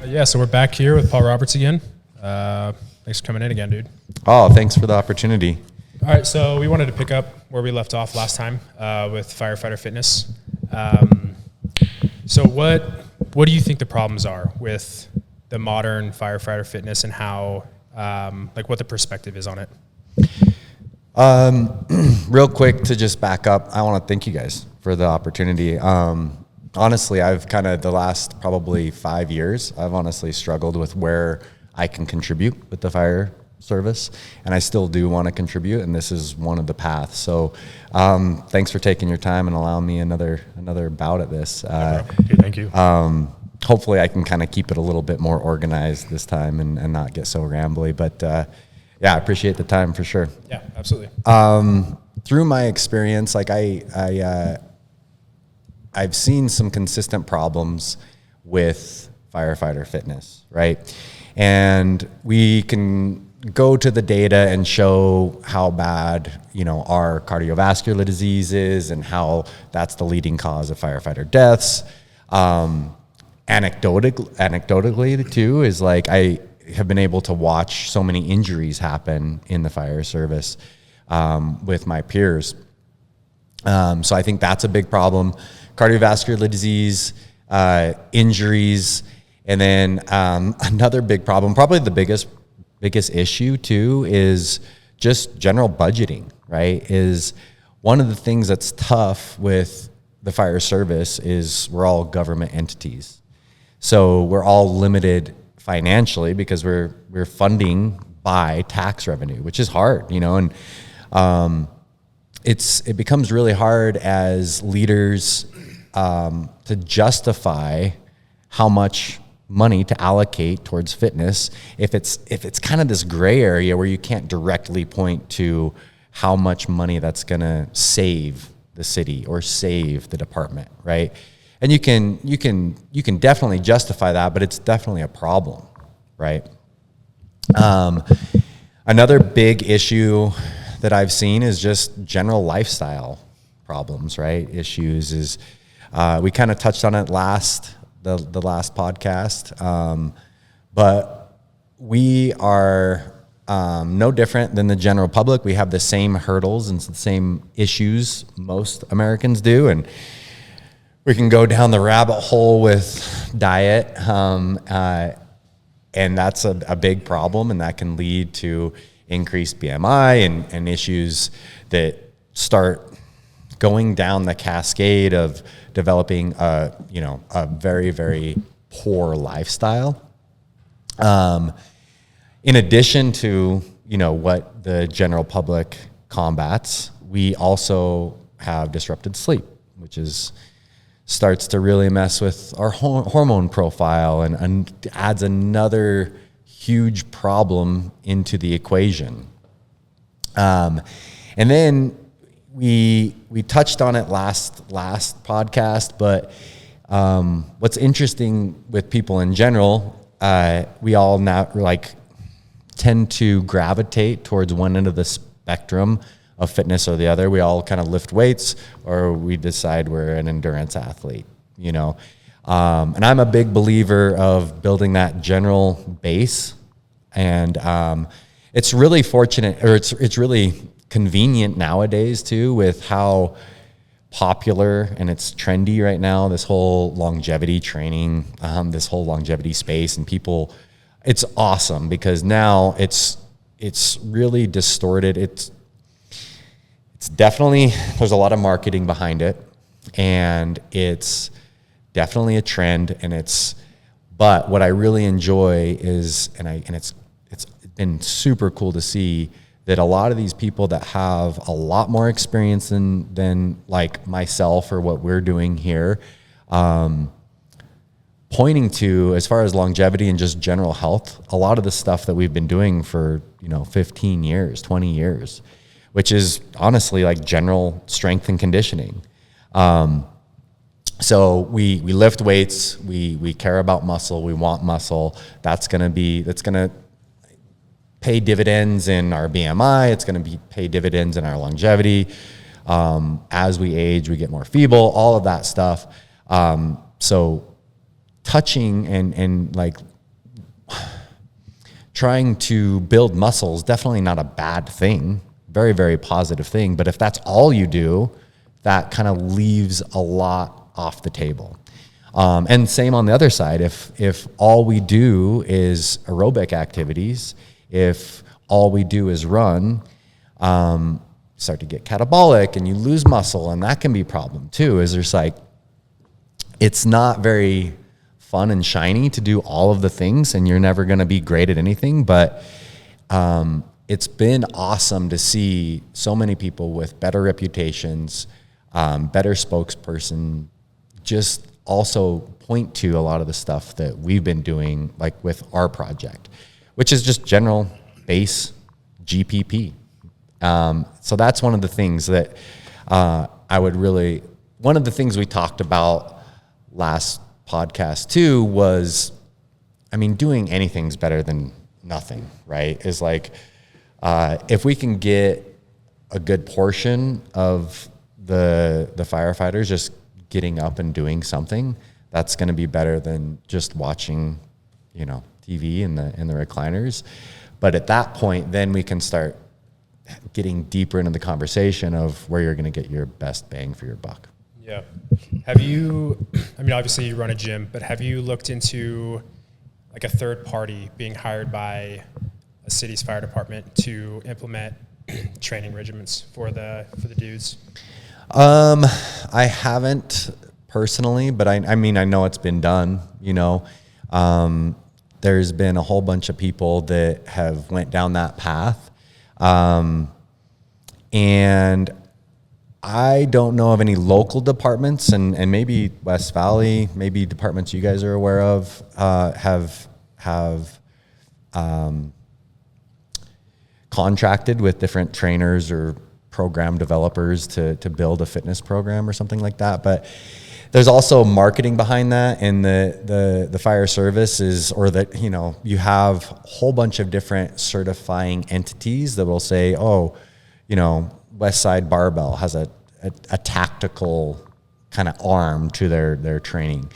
Yeah, so we're back here with Paul Roberts again. Thanks for coming in again, dude. Oh, thanks for the opportunity. All right, so we wanted to pick up where we left off last time with firefighter fitness. So what do you think the problems are with the modern firefighter fitness and how, what the perspective is on it? Real quick to just back up, I want to thank you guys for the opportunity. Honestly, I've kind of the last probably 5 years, I've honestly struggled with where I can contribute with the fire service, and I still do want to contribute, and this is one of the paths. So thanks for taking your time and allowing me another bout at this. Thank you. Hopefully I can kind of keep it a little bit more organized this time and not get so rambly, but yeah, I appreciate the time for sure. Yeah, absolutely. Through my experience, I've seen some consistent problems with firefighter fitness, right? And we can go to the data and show how bad, our cardiovascular disease is and how that's the leading cause of firefighter deaths. Anecdotally too, is like I have been able to watch so many injuries happen in the fire service with my peers. So I think that's a big problem. Cardiovascular disease, injuries, and then another big problem, probably the biggest issue too, is just general budgeting, right? Is one of the things that's tough with the fire service is we're all government entities. So we're all limited financially because we're funding by tax revenue, which is hard, and it becomes really hard as leaders to justify how much money to allocate towards fitness if it's kind of this gray area where you can't directly point to how much money that's going to save the city or save the department, right? And you can definitely justify that, but it's definitely a problem, right? Another big issue that I've seen is just general lifestyle problems, right? Issues is we kind of touched on it the last podcast, but we are no different than the general public. We have the same hurdles and the same issues most Americans do, and we can go down the rabbit hole with diet, and that's a big problem, and that can lead to increased BMI and issues that start going down the cascade of developing a very, very poor lifestyle. In addition to, what the general public combats, we also have disrupted sleep, which starts to really mess with our hormone profile and adds another huge problem into the equation. And then we touched on it last podcast, but what's interesting with people in general, we all now tend to gravitate towards one end of the spectrum of fitness or the other. We all kind of lift weights, or we decide we're an endurance athlete, and I'm a big believer of building that general base. And it's really fortunate, or it's really convenient nowadays too, with how popular and it's trendy right now, this whole longevity training, this whole longevity space, and people, it's awesome because now it's really distorted. It's definitely, there's a lot of marketing behind it, and it's definitely a trend, but what I really enjoy is, and it's been super cool to see that a lot of these people that have a lot more experience than like myself or what we're doing here, pointing to, as far as longevity and just general health, a lot of the stuff that we've been doing for 15 years, 20 years, which is honestly like general strength and conditioning. So we lift weights, we care about muscle, we want muscle. That's gonna pay dividends in our BMI. It's gonna pay dividends in our longevity. As we age, we get more feeble, all of that stuff. So touching and like trying to build muscles, definitely not a bad thing, very, very positive thing. But if that's all you do, that kind of leaves a lot off the table. And same on the other side, if all we do is aerobic activities, if all we do is run, start to get catabolic and you lose muscle, and that can be a problem too. Is there's like, it's not very fun and shiny to do all of the things, and you're never going to be great at anything. But it's been awesome to see so many people with better reputations, better spokesperson, just also point to a lot of the stuff that we've been doing, like with our project, which is just general base GPP. So that's one of the things that one of the things we talked about last podcast too was, I mean, doing anything's better than nothing, right? Is like, if we can get a good portion of the firefighters just getting up and doing something, that's going to be better than just watching, TV in the recliners. But at that point, then we can start getting deeper into the conversation of where you're going to get your best bang for your buck. Yeah. Have you, I mean, obviously you run a gym, but have you looked into like a third party being hired by a city's fire department to implement training regimens for the dudes? I haven't personally, but I mean, I know it's been done, there's been a whole bunch of people that have went down that path. And I don't know of any local departments, and maybe West Valley, maybe departments you guys are aware of, have contracted with different trainers or program developers to build a fitness program or something like that. But there's also marketing behind that, and the fire service is, or that, you have a whole bunch of different certifying entities that will say, West Side Barbell has a tactical kind of arm to their training.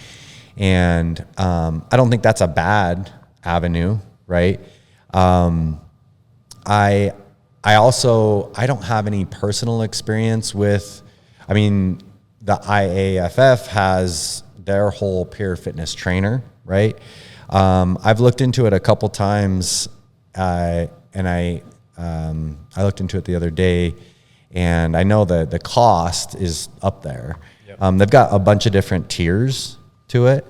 And I don't think that's a bad avenue, right? I don't have any personal experience with, the IAFF has their whole peer fitness trainer, right? I've looked into it a couple times, and I looked into it the other day, and I know that the cost is up there. Yep. They've got a bunch of different tiers to it,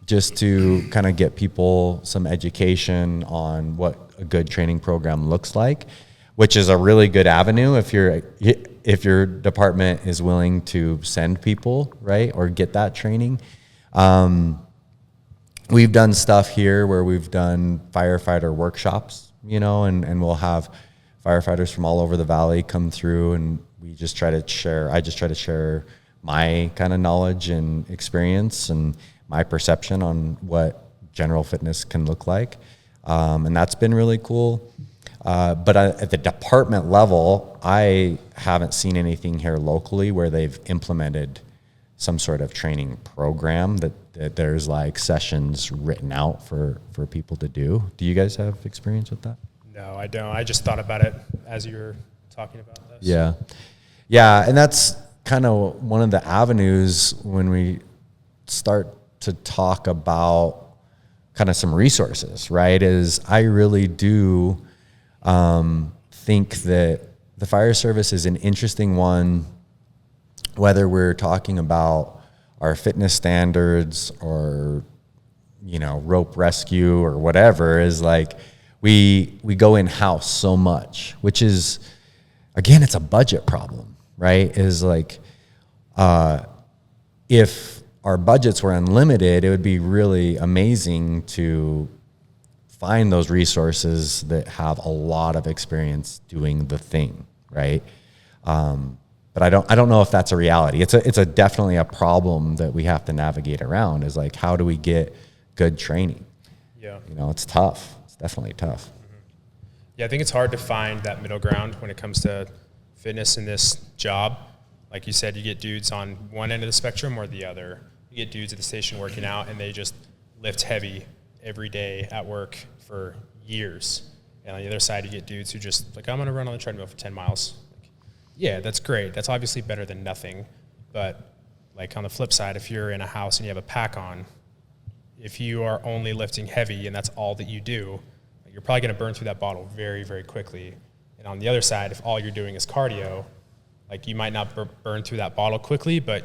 just to kind of get people some education on what a good training program looks like, which is a really good avenue if your department is willing to send people, right, or get that training. We've done stuff here where we've done firefighter workshops, and we'll have firefighters from all over the valley come through, and I just try to share my kind of knowledge and experience and my perception on what general fitness can look like. And that's been really cool. But at the department level, I haven't seen anything here locally where they've implemented some sort of training program that there's like sessions written out for people to do. Do you guys have experience with that? No, I don't. I just thought about it as you were talking about this. Yeah. Yeah, and that's kind of one of the avenues when we start to talk about kind of some resources, right? Is I really do think that the fire service is an interesting one, whether we're talking about our fitness standards or, rope rescue or whatever, is like we go in-house so much, which is, again, it's a budget problem, right? Is like, if our budgets were unlimited, it would be really amazing to find those resources that have a lot of experience doing the thing, right? But I don't know if that's a reality. It's definitely a problem that we have to navigate around, is like, how do we get good training? Yeah. It's tough. It's definitely tough. Mm-hmm. Yeah, I think it's hard to find that middle ground when it comes to fitness in this job. Like you said, you get dudes on one end of the spectrum or the other. You get dudes at the station working out and they just lift heavy every day at work for years. And on the other side, you get dudes who just like, I'm going to run on the treadmill for 10 miles. Like, yeah, that's great. That's obviously better than nothing. But like on the flip side, if you're in a house and you have a pack on, if you are only lifting heavy and that's all that you do, you're probably going to burn through that bottle very, very quickly. And on the other side, if all you're doing is cardio, like you might not burn through that bottle quickly, but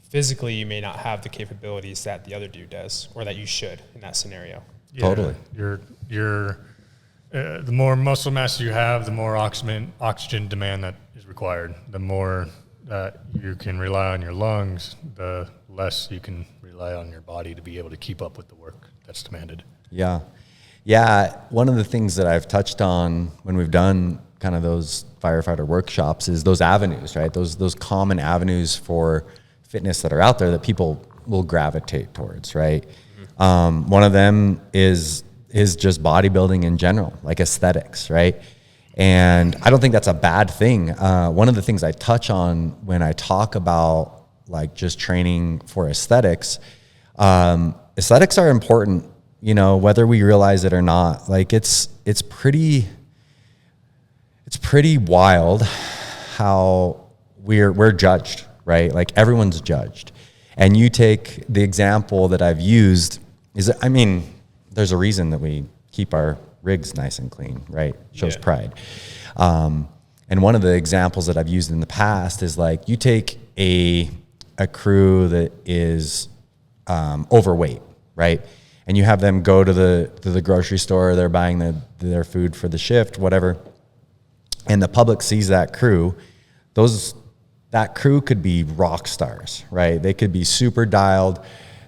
physically you may not have the capabilities that the other dude does, or that you should in that scenario. Yeah, Totally. You're the more muscle mass you have, the more oxygen demand that is required. The more that you can rely on your lungs, the less you can rely on your body to be able to keep up with the work that's demanded. Yeah. Yeah. One of the things that I've touched on when we've done kind of those firefighter workshops is those avenues, right? Those common avenues for fitness that are out there that people will gravitate towards, right? Mm-hmm. One of them is just bodybuilding in general, like aesthetics, right? And I don't think that's a bad thing. One of the things I touch on when I talk about like just training for aesthetics, aesthetics are important, you know, whether we realize it or not. Like it's pretty wild how we're judged, right? Like everyone's judged. And you take the example that I've used is, I mean, there's a reason that we keep our rigs nice and clean, right? Shows pride. And one of the examples that I've used in the past is like you take a crew that is overweight, right? And you have them go to the grocery store, they're buying their food for the shift, whatever. And the public sees that crew. That crew could be rock stars, right? They could be super dialed.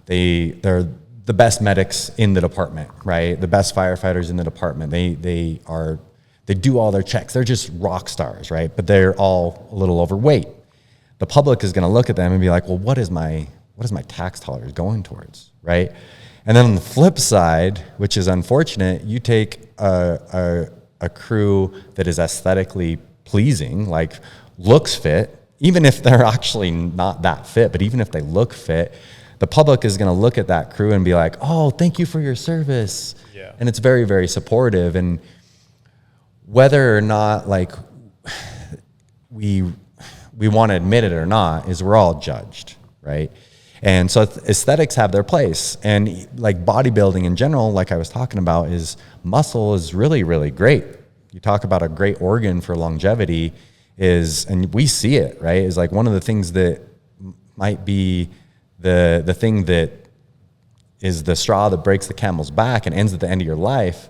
They're the best medics in the department, right? The best firefighters in the department. They do all their checks. They're just rock stars, right? But they're all a little overweight. The public is going to look at them and be like, well, what is my tax dollars going towards, right? And then on the flip side, which is unfortunate, you take a crew that is aesthetically pleasing, like looks fit, even if they're actually not that fit, but even if they look fit, the public is going to look at that crew and be like, oh, thank you for your service. Yeah. And it's very, very supportive. And whether or not like we want to admit it or not is we're all judged, right? And so aesthetics have their place. And like bodybuilding in general, like I was talking about, is muscle is really, really great. You talk about a great organ for longevity and we see it, right? Is like one of the things that might be the thing that is the straw that breaks the camel's back and ends at the end of your life,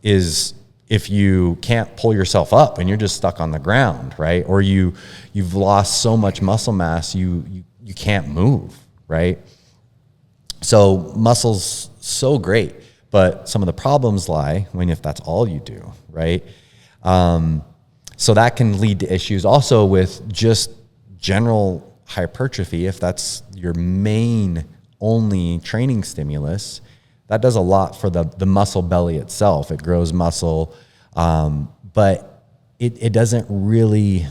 is if you can't pull yourself up and you're just stuck on the ground, right? Or you've lost so much muscle mass, you can't move, right? So muscle's so great, but some of the problems lie if that's all you do, right? So that can lead to issues also with just general hypertrophy. If that's your main only training stimulus, that does a lot for the muscle belly itself. It grows muscle, but it doesn't really,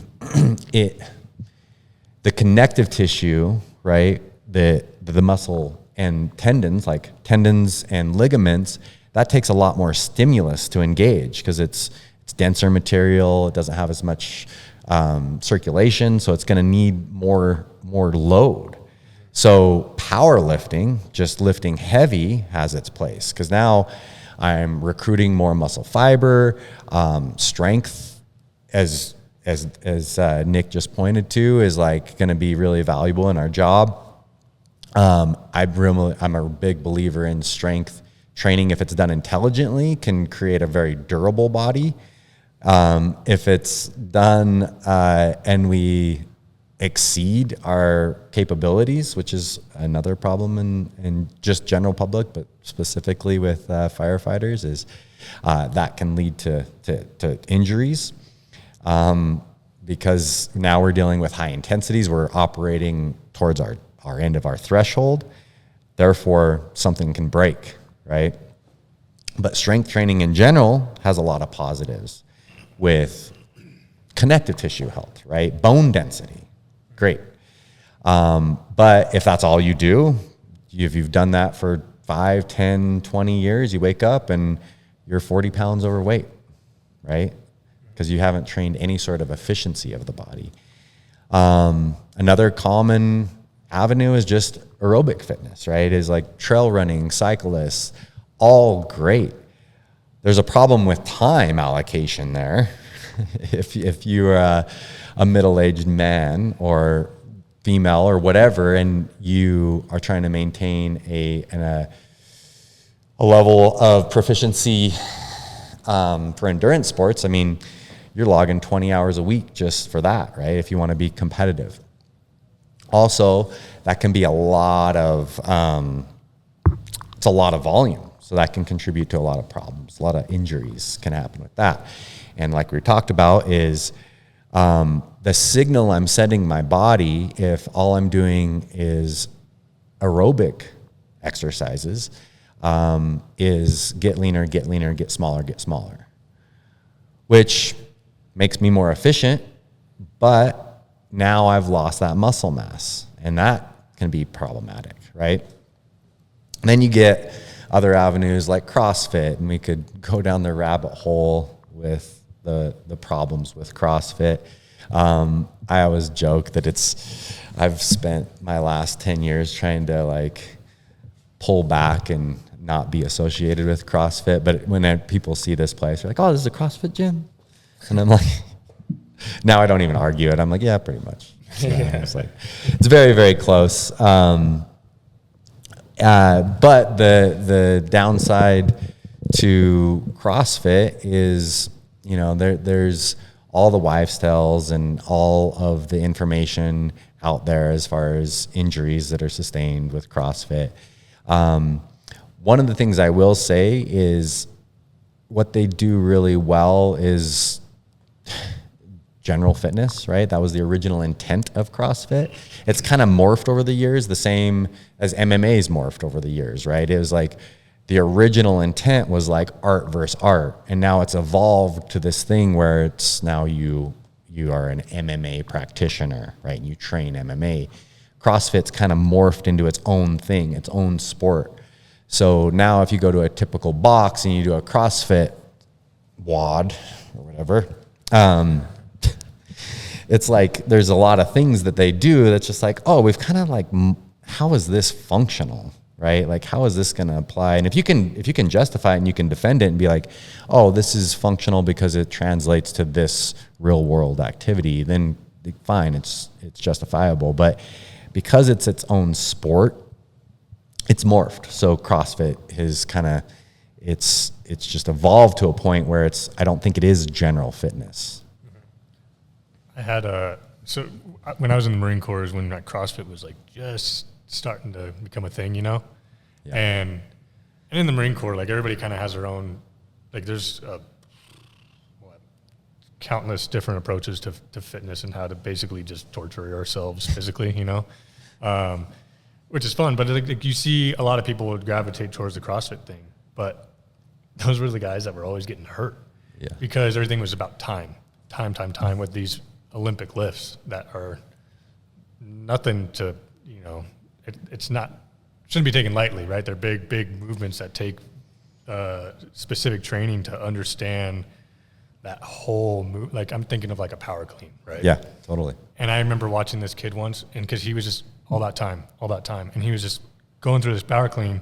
the connective tissue, right? The muscle and tendons, like tendons and ligaments, that takes a lot more stimulus to engage because it's denser material. It doesn't have as much circulation, so it's going to need more load. So powerlifting, just lifting heavy, has its place because now I'm recruiting more muscle fiber, strength, as Nick just pointed to, is like going to be really valuable in our job. I'm a big believer in strength training. If it's done intelligently, can create a very durable body. If it's done and we exceed our capabilities, which is another problem in just general public, but specifically with firefighters, is that can lead to injuries, because now we're dealing with high intensities. We're operating towards our end of our threshold. Therefore, something can break, right? But strength training in general has a lot of positives with connective tissue health, right? Bone density, great. But if that's all you do, if you've done that for 5, 10, 20 years, you wake up and you're 40 pounds overweight, right? Because you haven't trained any sort of efficiency of the body. Another common avenue is just aerobic fitness, right? Is like trail running, cyclists, all great. There's a problem with time allocation there. if you're a middle-aged man or female or whatever, and you are trying to maintain a level of proficiency for endurance sports, I mean, you're logging 20 hours a week just for that, right? If you want to be competitive. Also, that can be a lot of, it's a lot of volume. So that can contribute to a lot of problems. A lot of injuries can happen with that. And like we talked about is the signal I'm sending my body if all I'm doing is aerobic exercises is get leaner, get smaller, which makes me more efficient, but now I've lost that muscle mass, and that can be problematic, right? And then you get other avenues like CrossFit, and we could go down the rabbit hole with the problems with CrossFit. I always joke that I've spent my last 10 years trying to like pull back and not be associated with CrossFit. But when people see this place, they're like, oh, this is a CrossFit gym? And I'm like, now I don't even argue it. I'm like, yeah, pretty much. So it's very, very close. But the downside to CrossFit is, there's all the wives' tales and all of the information out there as far as injuries that are sustained with CrossFit. One of the things I will say is what they do really well is general fitness, right? That was the original intent of CrossFit. It's kind of morphed over the years, the same as MMA's morphed over the years, right? It was like the original intent was like art versus art, and now it's evolved to this thing where it's now you are an MMA practitioner, right? And you train MMA. CrossFit's kind of morphed into its own thing, its own sport. So now if you go to a typical box and you do a CrossFit WOD or whatever, it's like there's a lot of things that they do that's just like, oh, we've kind of like, how is this functional, right? Like, how is this going to apply? And if you can justify it and you can defend it and be like, oh, this is functional because it translates to this real world activity, then fine, it's justifiable. But because it's its own sport, it's morphed. So CrossFit has kind of, it's just evolved to a point where I don't think it is general fitness. I had so when I was in the Marine Corps is when CrossFit was like just starting to become a thing, Yeah. And in the Marine Corps, like everybody kind of has their own, like there's countless different approaches to fitness and how to basically just torture ourselves physically, which is fun. But like you see a lot of people would gravitate towards the CrossFit thing, but those were the guys that were always getting hurt because everything was about time with these Olympic lifts that are nothing to, it's not, shouldn't be taken lightly, right? They're big movements that take specific training to understand that whole move. Like I'm thinking of like a power clean, right? Yeah, totally. And I remember watching this kid once, and because he was just all that time, and he was just going through this power clean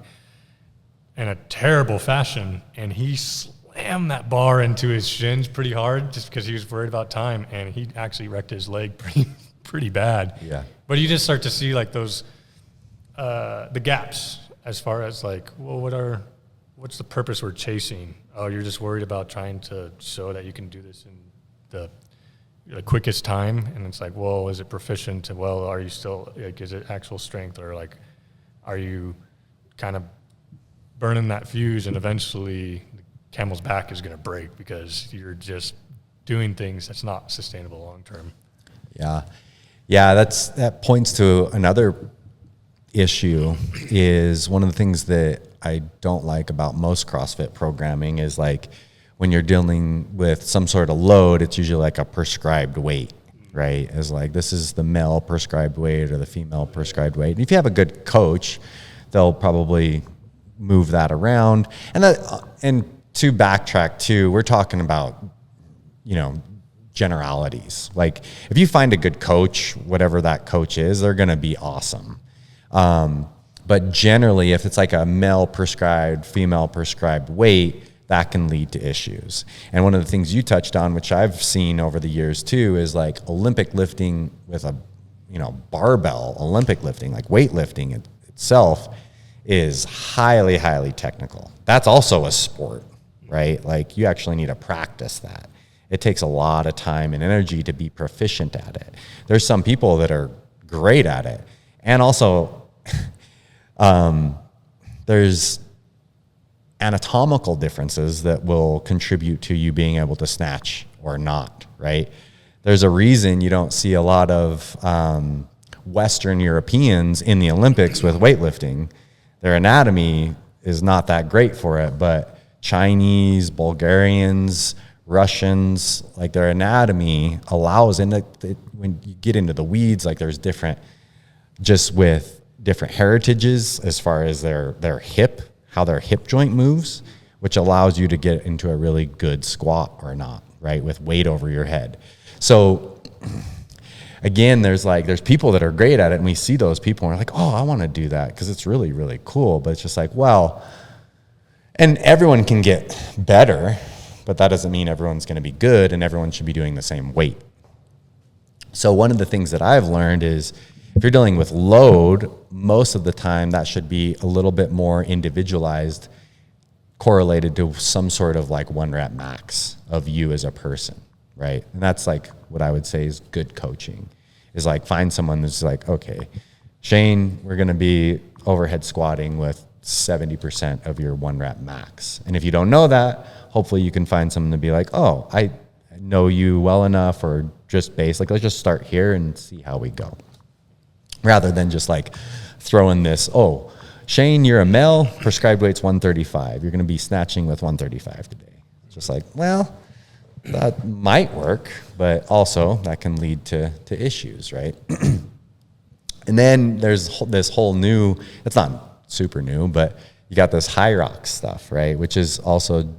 in a terrible fashion, and he slammed that bar into his shins pretty hard just because he was worried about time, and he actually wrecked his leg pretty bad. Yeah. But you just start to see like those the gaps as far as like, well, what's the purpose we're chasing? Oh, you're just worried about trying to show that you can do this in the quickest time, and it's like, well, is it proficient? Well, are you still like, is it actual strength, or like, are you kind of burning that fuse, and eventually the camel's back is going to break because you're just doing things that's not sustainable long term. Yeah, that points to another issue. Is one of the things that I don't like about most CrossFit programming is like when you're dealing with some sort of load, it's usually like a prescribed weight, right? As like, this is the male prescribed weight or the female prescribed weight. And if you have a good coach, they'll probably move that around. And to backtrack too, we're talking about, generalities. Like if you find a good coach, whatever that coach is, they're going to be awesome. But generally, if it's like a male prescribed, female prescribed weight, that can lead to issues. And one of the things you touched on, which I've seen over the years too, is like Olympic lifting with a, barbell, Olympic lifting, like weightlifting itself is highly, highly technical. That's also a sport, right? Like you actually need to practice that. It takes a lot of time and energy to be proficient at it. There's some people that are great at it. And also, there's anatomical differences that will contribute to you being able to snatch or not, right? There's a reason you don't see a lot of Western Europeans in the Olympics with weightlifting. Their anatomy is not that great for it, but Chinese, Bulgarians, Russians, like their anatomy allows, and when you get into the weeds, like there's different, just with different heritages as far as their hip, how their hip joint moves, which allows you to get into a really good squat or not, right, with weight over your head. So again, there's people that are great at it, and we see those people and we're like, oh, I want to do that because it's really, really cool. But it's just like, well, and everyone can get better, but that doesn't mean everyone's going to be good and everyone should be doing the same weight. So one of the things that I've learned is if you're dealing with load, most of the time that should be a little bit more individualized, correlated to some sort of like 1 rep max of you as a person, right? And that's like what I would say is good coaching, is like find someone that's like, okay, Shane, we're going to be overhead squatting with 70% of your 1 rep max. And if you don't know that, hopefully you can find someone to be like, oh, I know you well enough, or just base, like let's just start here and see how we go. Rather than just like throwing this, oh, Shane, you're a male, prescribed weight's 135. You're going to be snatching with 135 today. It's just like, well, that might work, but also that can lead to issues, right? And then there's this whole new, it's not super new, but you got this high rock stuff, right? Which is also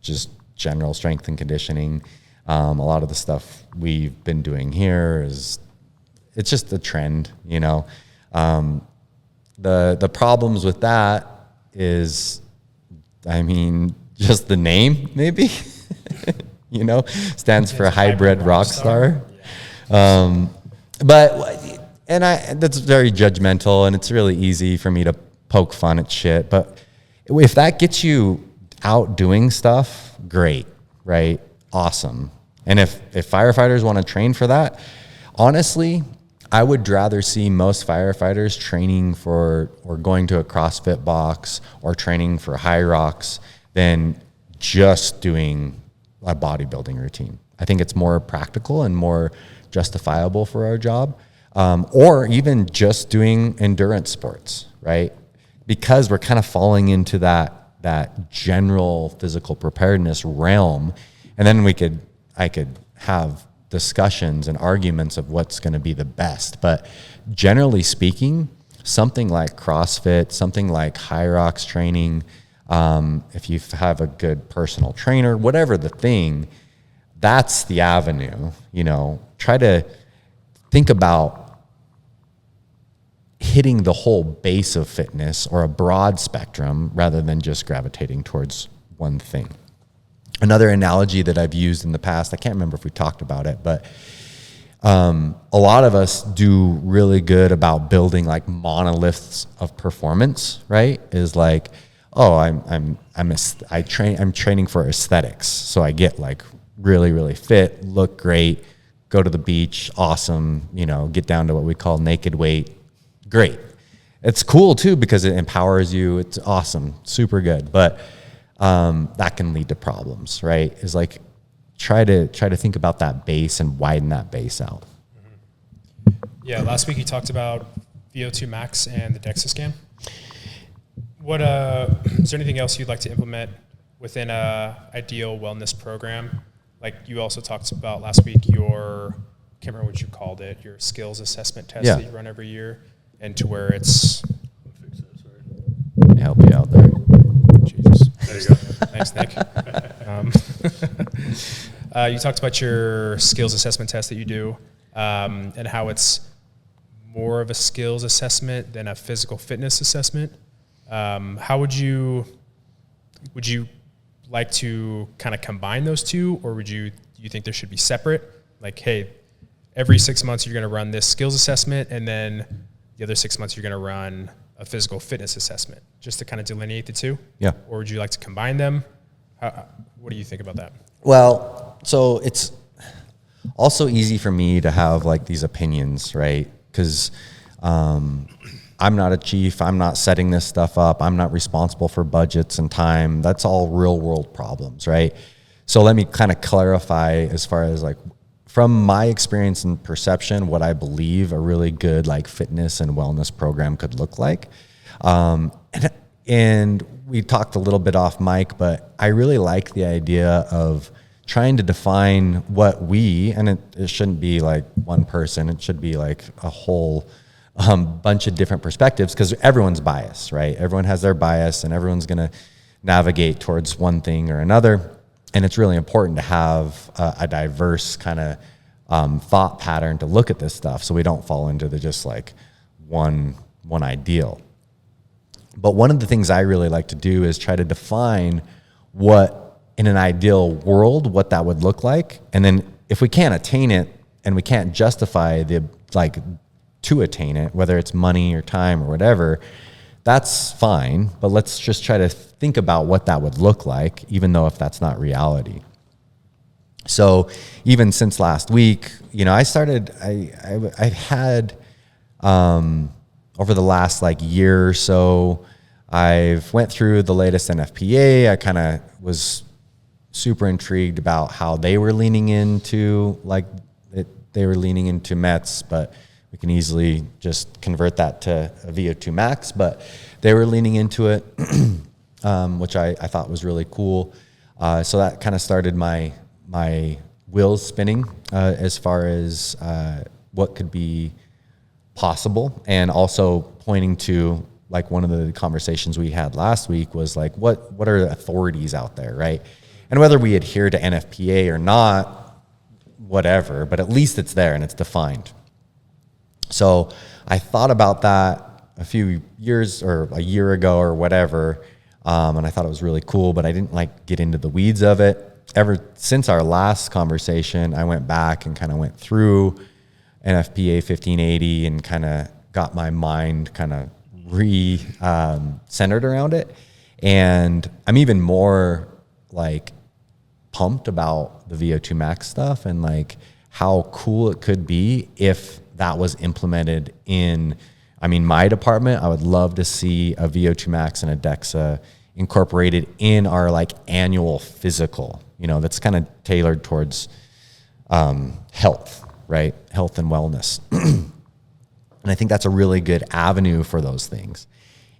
just general strength and conditioning. A lot of the stuff we've been doing here it's just a trend, The problems with that is, just the name maybe, stands for hybrid rock star. That's very judgmental, and it's really easy for me to poke fun at shit. But if that gets you out doing stuff, great, right? Awesome. And if firefighters want to train for that, honestly, I would rather see most firefighters training for or going to a CrossFit box or training for high rocks than just doing a bodybuilding routine. I think it's more practical and more justifiable for our job, or even just doing endurance sports, right? Because we're kind of falling into that general physical preparedness realm, and then I could have discussions and arguments of what's going to be the best. But generally speaking, something like CrossFit, something like high rocks training, if you have a good personal trainer, whatever the thing, that's the avenue. Try to think about hitting the whole base of fitness or a broad spectrum rather than just gravitating towards one thing. Another analogy that I've used in the past, I can't remember if we talked about it, but a lot of us do really good about building like monoliths of performance, right? Is like, oh, I'm training for aesthetics. So I get like really, really fit, look great, go to the beach, awesome, get down to what we call naked weight. Great. It's cool too because it empowers you. It's awesome, super good. But that can lead to problems, right? Is like try to think about that base and widen that base out. Yeah, last week you talked about VO2 max and the DEXA scan. What is there anything else you'd like to implement within a ideal wellness program? Like you also talked about last week, can't remember what you called it, your skills assessment test that you run every year, and to where it's. Let me help you out there. Thanks, Nick. You talked about your skills assessment test that you do, and how it's more of a skills assessment than a physical fitness assessment. How would you like to kind of combine those two, or do you think there should be separate? Like, hey, every 6 months you're going to run this skills assessment, and then the other 6 months you're going to run a physical fitness assessment, just to kind of delineate the two? Yeah. Or would you like to combine them? What do you think about that? Well, so it's also easy for me to have like these opinions, right? Because I'm not a chief. I'm not setting this stuff up. I'm not responsible for budgets and time. That's all real world problems, right? So let me kind of clarify as far as like, from my experience and perception, what I believe a really good like fitness and wellness program could look like. And we talked a little bit off mic, but I really like the idea of trying to define what and it shouldn't be like one person, it should be like a whole bunch of different perspectives, because everyone's biased, right? Everyone has their bias and everyone's going to navigate towards one thing or another. And it's really important to have a diverse kind of thought pattern to look at this stuff, so we don't fall into the just like one ideal. But one of the things I really like to do is try to define what, in an ideal world, what that would look like. And then if we can't attain it and we can't justify to attain it, whether it's money or time or whatever, that's fine. But let's just try to think about what that would look like, even though if that's not reality. So even since last week, I had over the last like year or so, I've went through the latest NFPA. I kind of was super intrigued about how they were leaning into they were leaning into METs, but we can easily just convert that to a VO2 max, but they were leaning into it, which I thought was really cool. So that kind of started my wheels spinning as far as what could be possible, and also pointing to like one of the conversations we had last week was like, what are the authorities out there, right? And whether we adhere to NFPA or not, whatever, but at least it's there and it's defined. So I thought about that a few years or a year ago or whatever, and I thought it was really cool, but I didn't like get into the weeds of it. Ever since our last conversation, I went back and kind of went through NFPA 1580 and kind of got my mind kind of centered around it. And I'm even more like pumped about the VO2 max stuff and like how cool it could be if that was implemented in, my department. I would love to see a VO2 max and a DEXA incorporated in our like annual physical, that's kind of tailored towards health, right? Health and wellness. And I think that's a really good avenue for those things.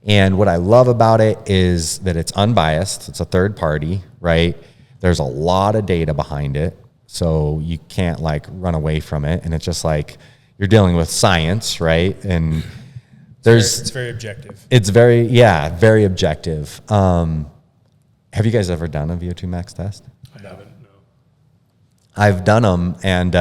And what I love about it is that it's unbiased. It's a third party, right? There's a lot of data behind it, so you can't like run away from it. And it's just like you're dealing with science, right? And it's very objective. It's very objective. Have you guys ever done a VO2 max test? I haven't, no. I've done them, and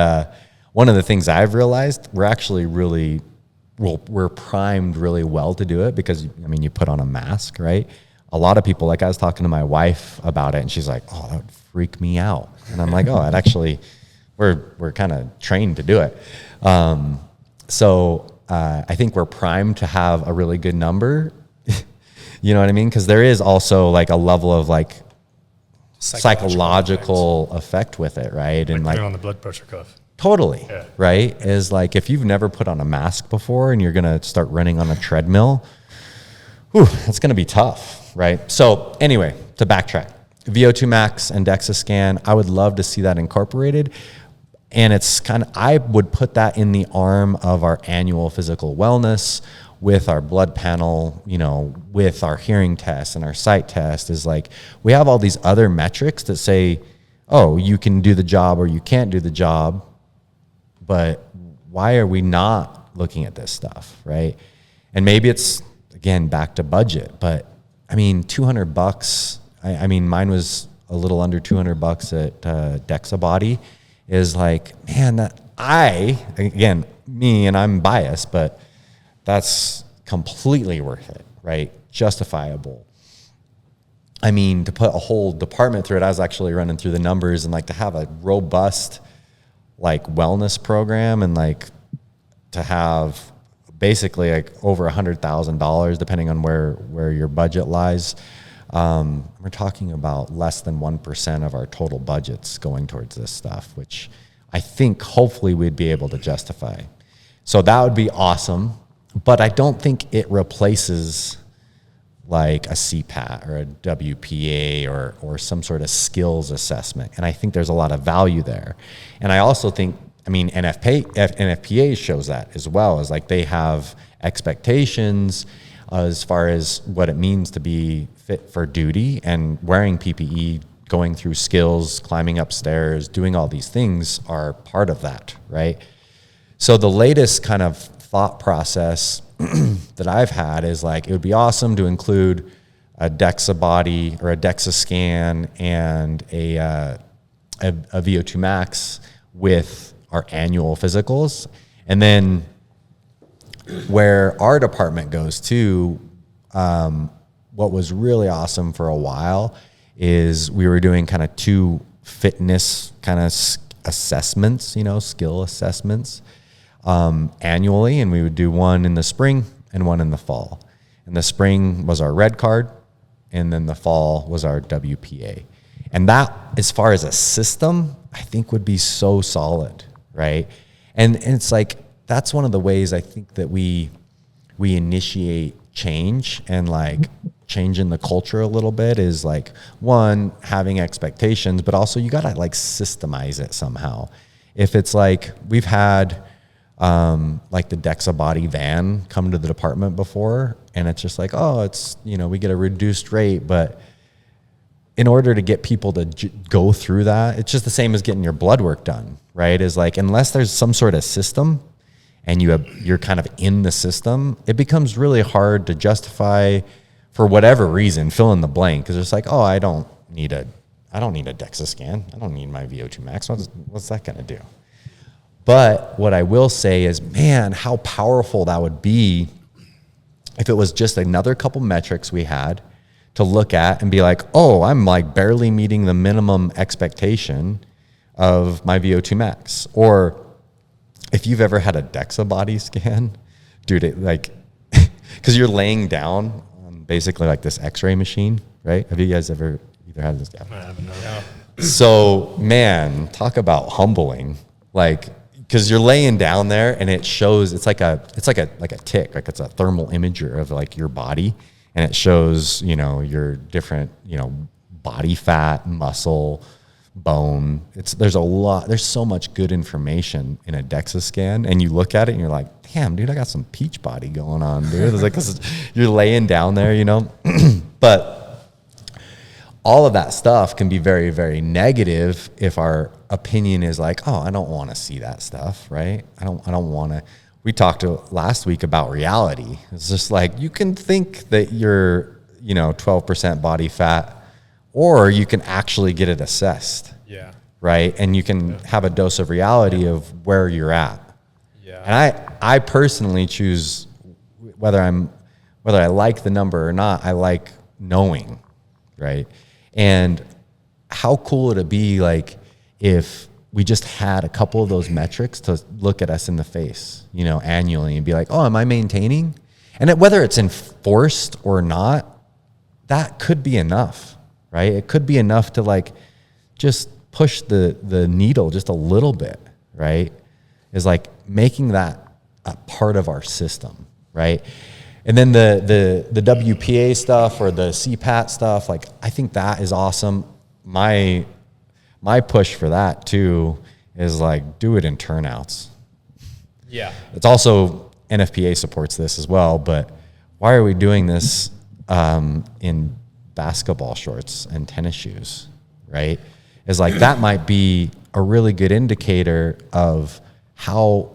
one of the things I've realized, we're primed really well to do it because, you put on a mask, right? A lot of people, like I was talking to my wife about it, and she's like, oh, that would freak me out. And I'm like, oh, it actually, we're kind of trained to do it. So I think we're primed to have a really good number. You know what I mean? Because there is also like a level of like psychological effect with it, right? And like on the blood pressure cuff. Totally, yeah. Right? Is like if you've never put on a mask before and you're going to start running on a treadmill, it's going to be tough, right? So anyway, to backtrack, VO2 max and DEXA scan, I would love to see that incorporated. And it's I would put that in the arm of our annual physical wellness with our blood panel, with our hearing test and our sight test. Is like we have all these other metrics that say, oh, you can do the job or you can't do the job. But why are we not looking at this stuff, right? And maybe it's, again, back to budget. But, $200, I mean, mine was a little under $200 at Dexa Body. Is like, man, that again, me, and I'm biased, but that's completely worth it, right? Justifiable. I mean, to put a whole department through it, I was actually running through the numbers, and like to have a robust like wellness program, and like to have basically like over $100,000, depending on where your budget lies. We're talking about less than 1% of our total budgets going towards this stuff, which I think hopefully we'd be able to justify. So that would be awesome, but I don't think it replaces like a CPAT or a WPA or some sort of skills assessment. And I think there's a lot of value there. And I also think, I mean, NFPA shows that as well, as like they have expectations as far as what it means to be fit for duty, and wearing PPE, going through skills, climbing upstairs, doing all these things are part of that, right? So the latest kind of thought process that I've had is like, it would be awesome to include a DEXA body or a DEXA scan and a VO2 max with our annual physicals. And then where our department goes to, what was really awesome for a while is we were doing kind of 2 fitness kind of assessments, skill assessments, annually. And we would do one in the spring and one in the fall. And the spring was our red card, and then the fall was our WPA. And that, as far as a system, I think would be so solid, right? And it's like, that's one of the ways I think that we initiate change, and like changing the culture a little bit is like, one, having expectations, but also you gotta like systemize it somehow. If it's like, we've had like the Dexa Body van come to the department before, and it's just like, oh, it's, we get a reduced rate, but in order to get people to go through that, it's just the same as getting your blood work done, right? Is like, unless there's some sort of system and you're kind of in the system, it becomes really hard to justify, for whatever reason, fill in the blank. Because it's like, oh, I don't need a DEXA scan. I don't need my VO2 max. What's that going to do? But what I will say is, man, how powerful that would be if it was just another couple metrics we had to look at and be like, oh, I'm like barely meeting the minimum expectation of my VO2 max. Or if you've ever had a DEXA body scan, dude, it like, because you're laying down on basically like this x-ray machine, right? Have you guys ever either had this? I haven't known. So, man, talk about humbling. Like, because you're laying down there and it shows, it's like a tick, like it's a thermal imager of like your body, and it shows, your different, body fat, muscle, bone. There's so much good information in a DEXA scan, and you look at it and you're like, damn, dude, I got some peach body going on, dude. It's like, you're laying down there, but all of that stuff can be very, very negative if our opinion is like, oh, I don't want to see that stuff, right? I don't want to. We talked last week about reality. It's just like, you can think that you're, 12% body fat, or you can actually get it assessed. Yeah. Right. And you can have a dose of reality of where you're at. Yeah. And I personally choose whether I like the number or not, I like knowing. Right. And how cool would it be like if we just had a couple of those metrics to look at us in the face, annually, and be like, oh, am I maintaining? And whether it's enforced or not, that could be enough, right? It could be enough to like just push the needle just a little bit, right? Is like making that a part of our system, right? And then the WPA stuff or the CPAT stuff, like, I think that is awesome. My push for that too is like, do it in turnouts. Yeah. It's also, NFPA supports this as well, but why are we doing this in basketball shorts and tennis shoes, right? Is like, that might be a really good indicator of how,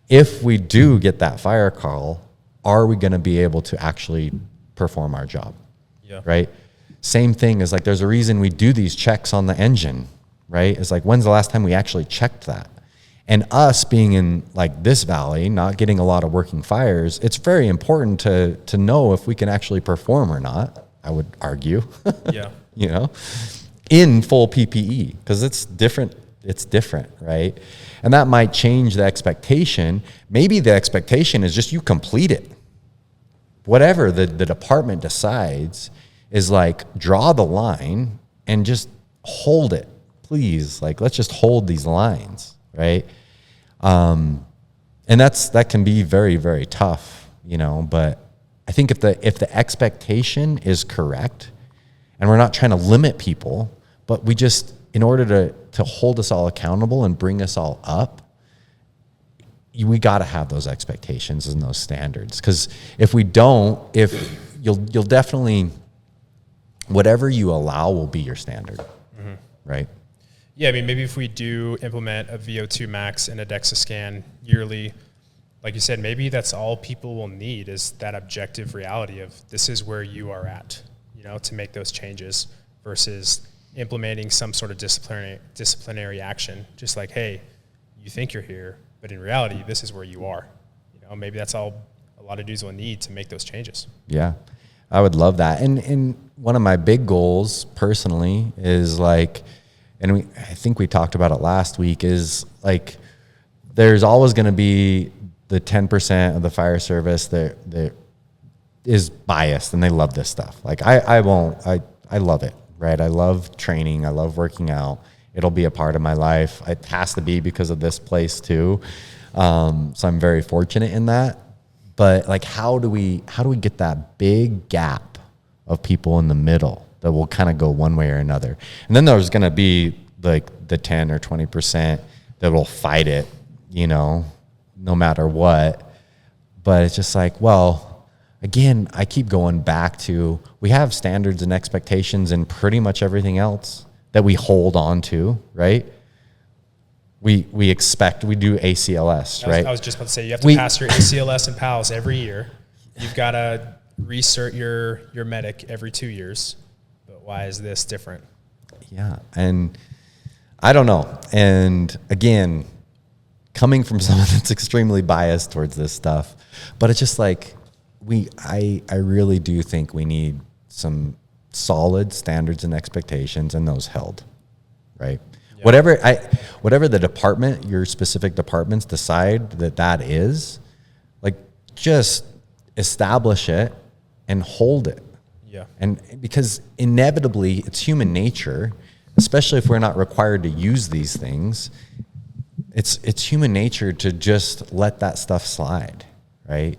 if we do get that fire call, are we going to be able to actually perform our job? Yeah. Right. Same thing is like, there's a reason we do these checks on the engine, right? It's like, when's the last time we actually checked that? And us being in like this valley, not getting a lot of working fires, it's very important to know if we can actually perform or not, I would argue. Yeah. You know, in full PPE, because it's different, right? And that might change the expectation. Maybe the expectation is just you complete it. Whatever the department decides is like, draw the line and just hold it, please. Like, let's just hold these lines, right? And that can be very, very tough, you know, but I think if the expectation is correct, and we're not trying to limit people, but we just, in order to hold us all accountable and bring us all up, we got to have those expectations and those standards. Because if we don't, you'll definitely, whatever you allow will be your standard, right? Yeah, I mean, maybe if we do implement a VO2 max and a DEXA scan yearly, like you said, maybe that's all people will need is that objective reality of this is where you are at, you know, to make those changes versus implementing some sort of disciplinary action. Just like, hey, you think you're here, but in reality, this is where you are. You know, maybe that's all a lot of dudes will need to make those changes. Yeah, I would love that. And one of my big goals personally is like, and I think we talked about it last week, is like, there's always going to be the 10% of the fire service that is biased and they love this stuff. Like I love it, right? I love training. I love working out. It'll be a part of my life. It has to be because of this place too. So I'm very fortunate in that. But like, how do we get that big gap of people in the middle that will kind of go one way or another? And then there's going to be like the 10 or 20% that will fight it, you know, no matter what. But it's just like, well, again, I keep going back to, we have standards and expectations in pretty much everything else that we hold on to, right? We do ACLS, right? I was just about to say, you have to pass your ACLS and PALS every year. You've got to recert your medic every 2 years. But why is this different? Yeah, and I don't know. And again, coming from someone that's extremely biased towards this stuff, but it's just like, I really do think we need some solid standards and expectations, and those held, right? Yeah. Whatever the department, your specific departments decide that is, like, just establish it and hold it. Yeah. And because inevitably it's human nature, especially if we're not required to use these things, it's human nature to just let that stuff slide, right?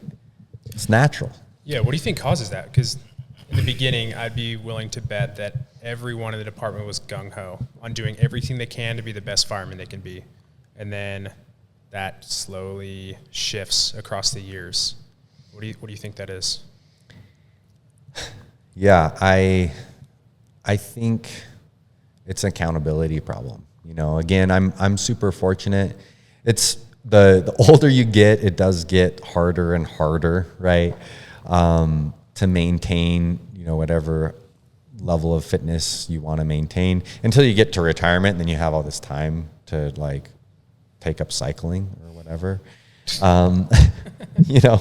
It's natural. Yeah, what do you think causes that? Because in the beginning, I'd be willing to bet that everyone in the department was gung-ho on doing everything they can to be the best fireman they can be. And then that slowly shifts across the years. What do you think that is? Yeah, I think it's an accountability problem. You know, again, I'm super fortunate. It's the older you get, it does get harder and harder, right? To maintain, you know, whatever level of fitness you want to maintain until you get to retirement, and then you have all this time to like take up cycling or whatever. You know,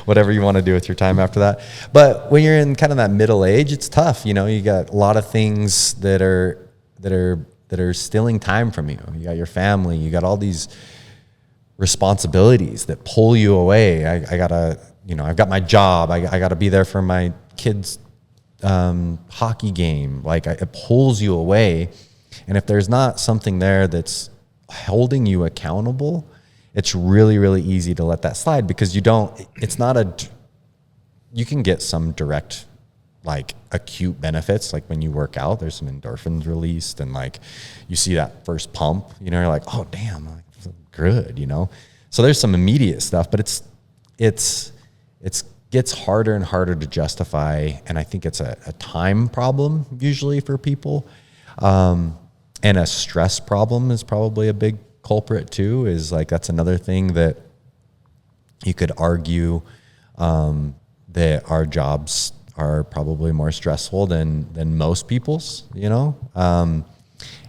whatever you want to do with your time after that. But when you're in kind of that middle age, it's tough. You know, you got a lot of things that are stealing time from you. You got your family, you got all these responsibilities that pull you away. I gotta, you know, I've got my job. I gotta be there for my kids' hockey game. Like, it pulls you away. And if there's not something there that's holding you accountable, it's really, really easy to let that slide, because you can get some direct, like, acute benefits. Like when you work out, there's some endorphins released, and like you see that first pump, you know, you're like, oh damn, like, good, you know? So there's some immediate stuff, but it's gets harder and harder to justify. And I think it's a time problem usually for people. And a stress problem is probably a big culprit too, is like, that's another thing that you could argue, that our jobs are probably more stressful than most people's, and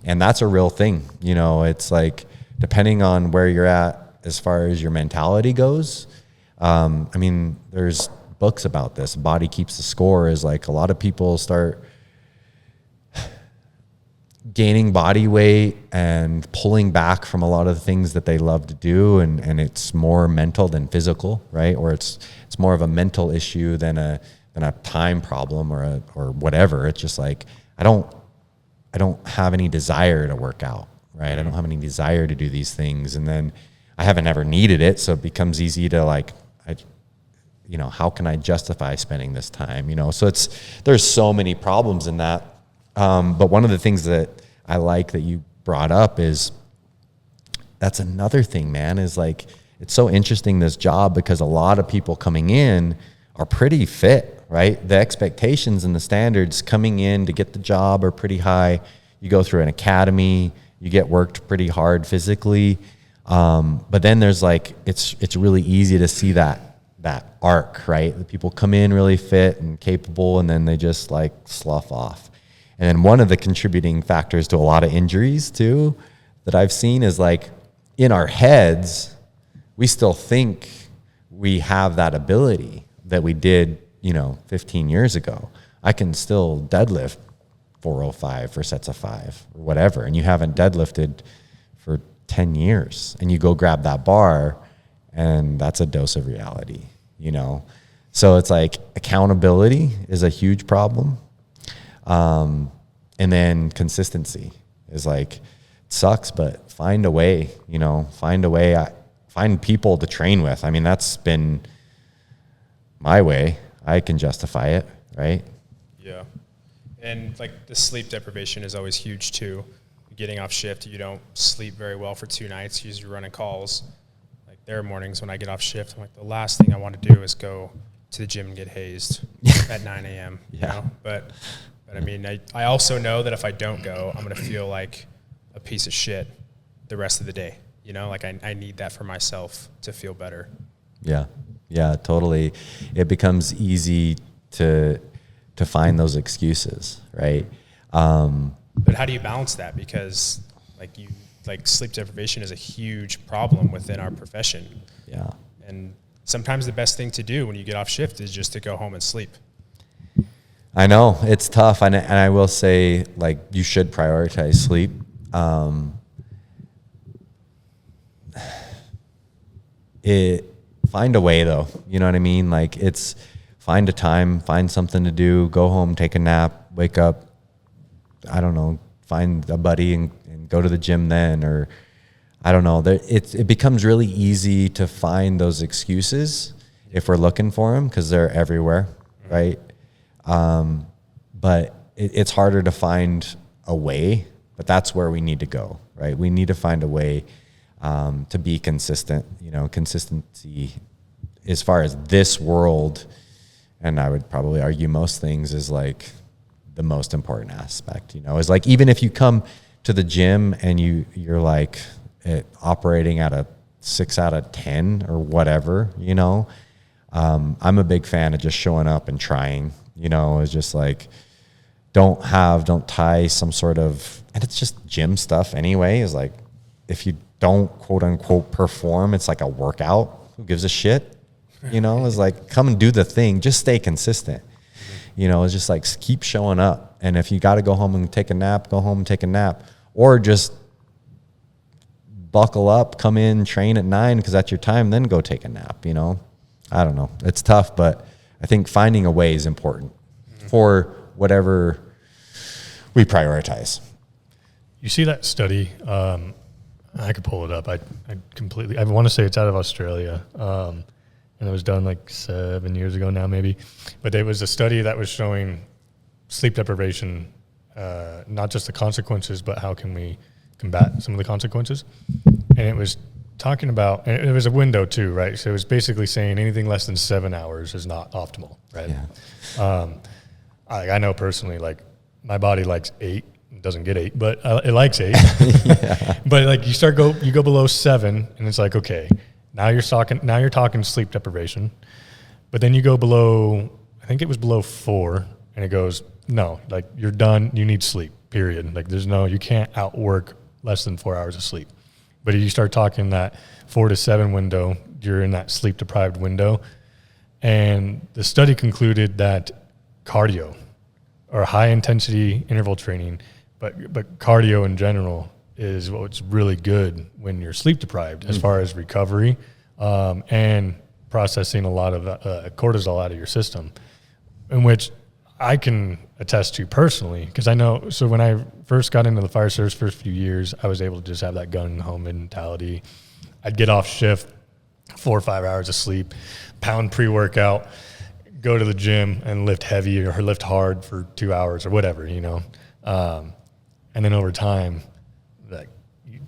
that's a real thing. It's like, depending on where you're at as far as your mentality goes. There's books about this. Body Keeps the Score is like, a lot of people start gaining body weight and pulling back from a lot of the things that they love to do, and it's more mental than physical, right? Or it's more of a mental issue than a time problem or whatever. It's just like, I don't have any desire to work out, right? I don't have any desire to do these things, and then I haven't ever needed it, so it becomes easy to like, how can I justify spending this time? So there's so many problems in that. But one of the things that I like that you brought up is, that's another thing, man, is like, it's so interesting, this job, because a lot of people coming in are pretty fit, right? The expectations and the standards coming in to get the job are pretty high. You go through an academy, you get worked pretty hard physically. But then there's like, it's really easy to see that arc, right? The people come in really fit and capable, and then they just like slough off. And then one of the contributing factors to a lot of injuries too that I've seen is like, in our heads, we still think we have that ability that we did, 15 years ago. I can still deadlift 405 for sets of 5 or whatever. And you haven't deadlifted for 10 years, and you go grab that bar, and that's a dose of reality, So it's like, accountability is a huge problem. And then consistency is like, it sucks, but find a way, find people to train with. That's been my way. I can justify it, right? Yeah. And like, the sleep deprivation is always huge too. Getting off shift, you don't sleep very well for 2 nights, you're running calls. Like, there are mornings when I get off shift, I'm like, the last thing I want to do is go to the gym and get hazed at 9 a.m. Yeah. But I also know that if I don't go, I'm going to feel like a piece of shit the rest of the day. Like, I need that for myself to feel better. Yeah, totally. It becomes easy to find those excuses, right? But how do you balance that? Because sleep deprivation is a huge problem within our profession. Yeah. And sometimes the best thing to do when you get off shift is just to go home and sleep. I know it's tough. And I will say, like, you should prioritize sleep. Find a way though. You know what I mean? Like, it's find a time, find something to do, go home, take a nap, wake up, I don't know, find a buddy and go to the gym then, or I don't know. It becomes really easy to find those excuses if we're looking for them, because they're everywhere, right? But it's harder to find a way, but that's where we need to go, right? We need to find a way to be consistent. Consistency as far as this world, and I would probably argue most things, is like the most important aspect, is like, even if you come to the gym and you're like operating at a 6 out of 10 or whatever, I'm a big fan of just showing up and trying, it's just like, don't tie some sort of, and it's just gym stuff anyway, is like, if you don't quote unquote perform, it's like a workout. Who gives a shit? It's like, come and do the thing, just stay consistent. It's just like, keep showing up. And if you got to go home and take a nap, go home and take a nap, or just buckle up, come in, train at 9 because that's your time, then go take a nap. I don't know. It's tough, but I think finding a way is important for whatever we prioritize. You see that study? I could pull it up. I want to say it's out of Australia. And it was done like 7 years ago now, maybe. But there was a study that was showing sleep deprivation, not just the consequences, but how can we combat some of the consequences. And it was talking about, and it was a window too, right? So it was basically saying anything less than 7 hours is not optimal, right? Yeah. I know personally, like, my body likes 8. It doesn't get 8, but it likes 8. Yeah. But like, you go below 7, and it's like, okay, now you're talking sleep deprivation. But then you go below I think it was below 4, and it goes, no, like you're done. You need sleep, period. Like you can't outwork less than 4 hours of sleep. But if you start talking that 4 to 7 window, you're in that sleep deprived window. And the study concluded that cardio or high intensity interval training, but cardio in general is what's really good when you're sleep deprived as far as recovery and processing a lot of cortisol out of your system, in which I can attest to personally, because I know, so when I first got into the fire service first few years, I was able to just have that gung-ho mentality. I'd get off shift, 4 or 5 hours of sleep, pound pre-workout, go to the gym and lift heavy or lift hard for 2 hours or whatever, you know. And then over time, like,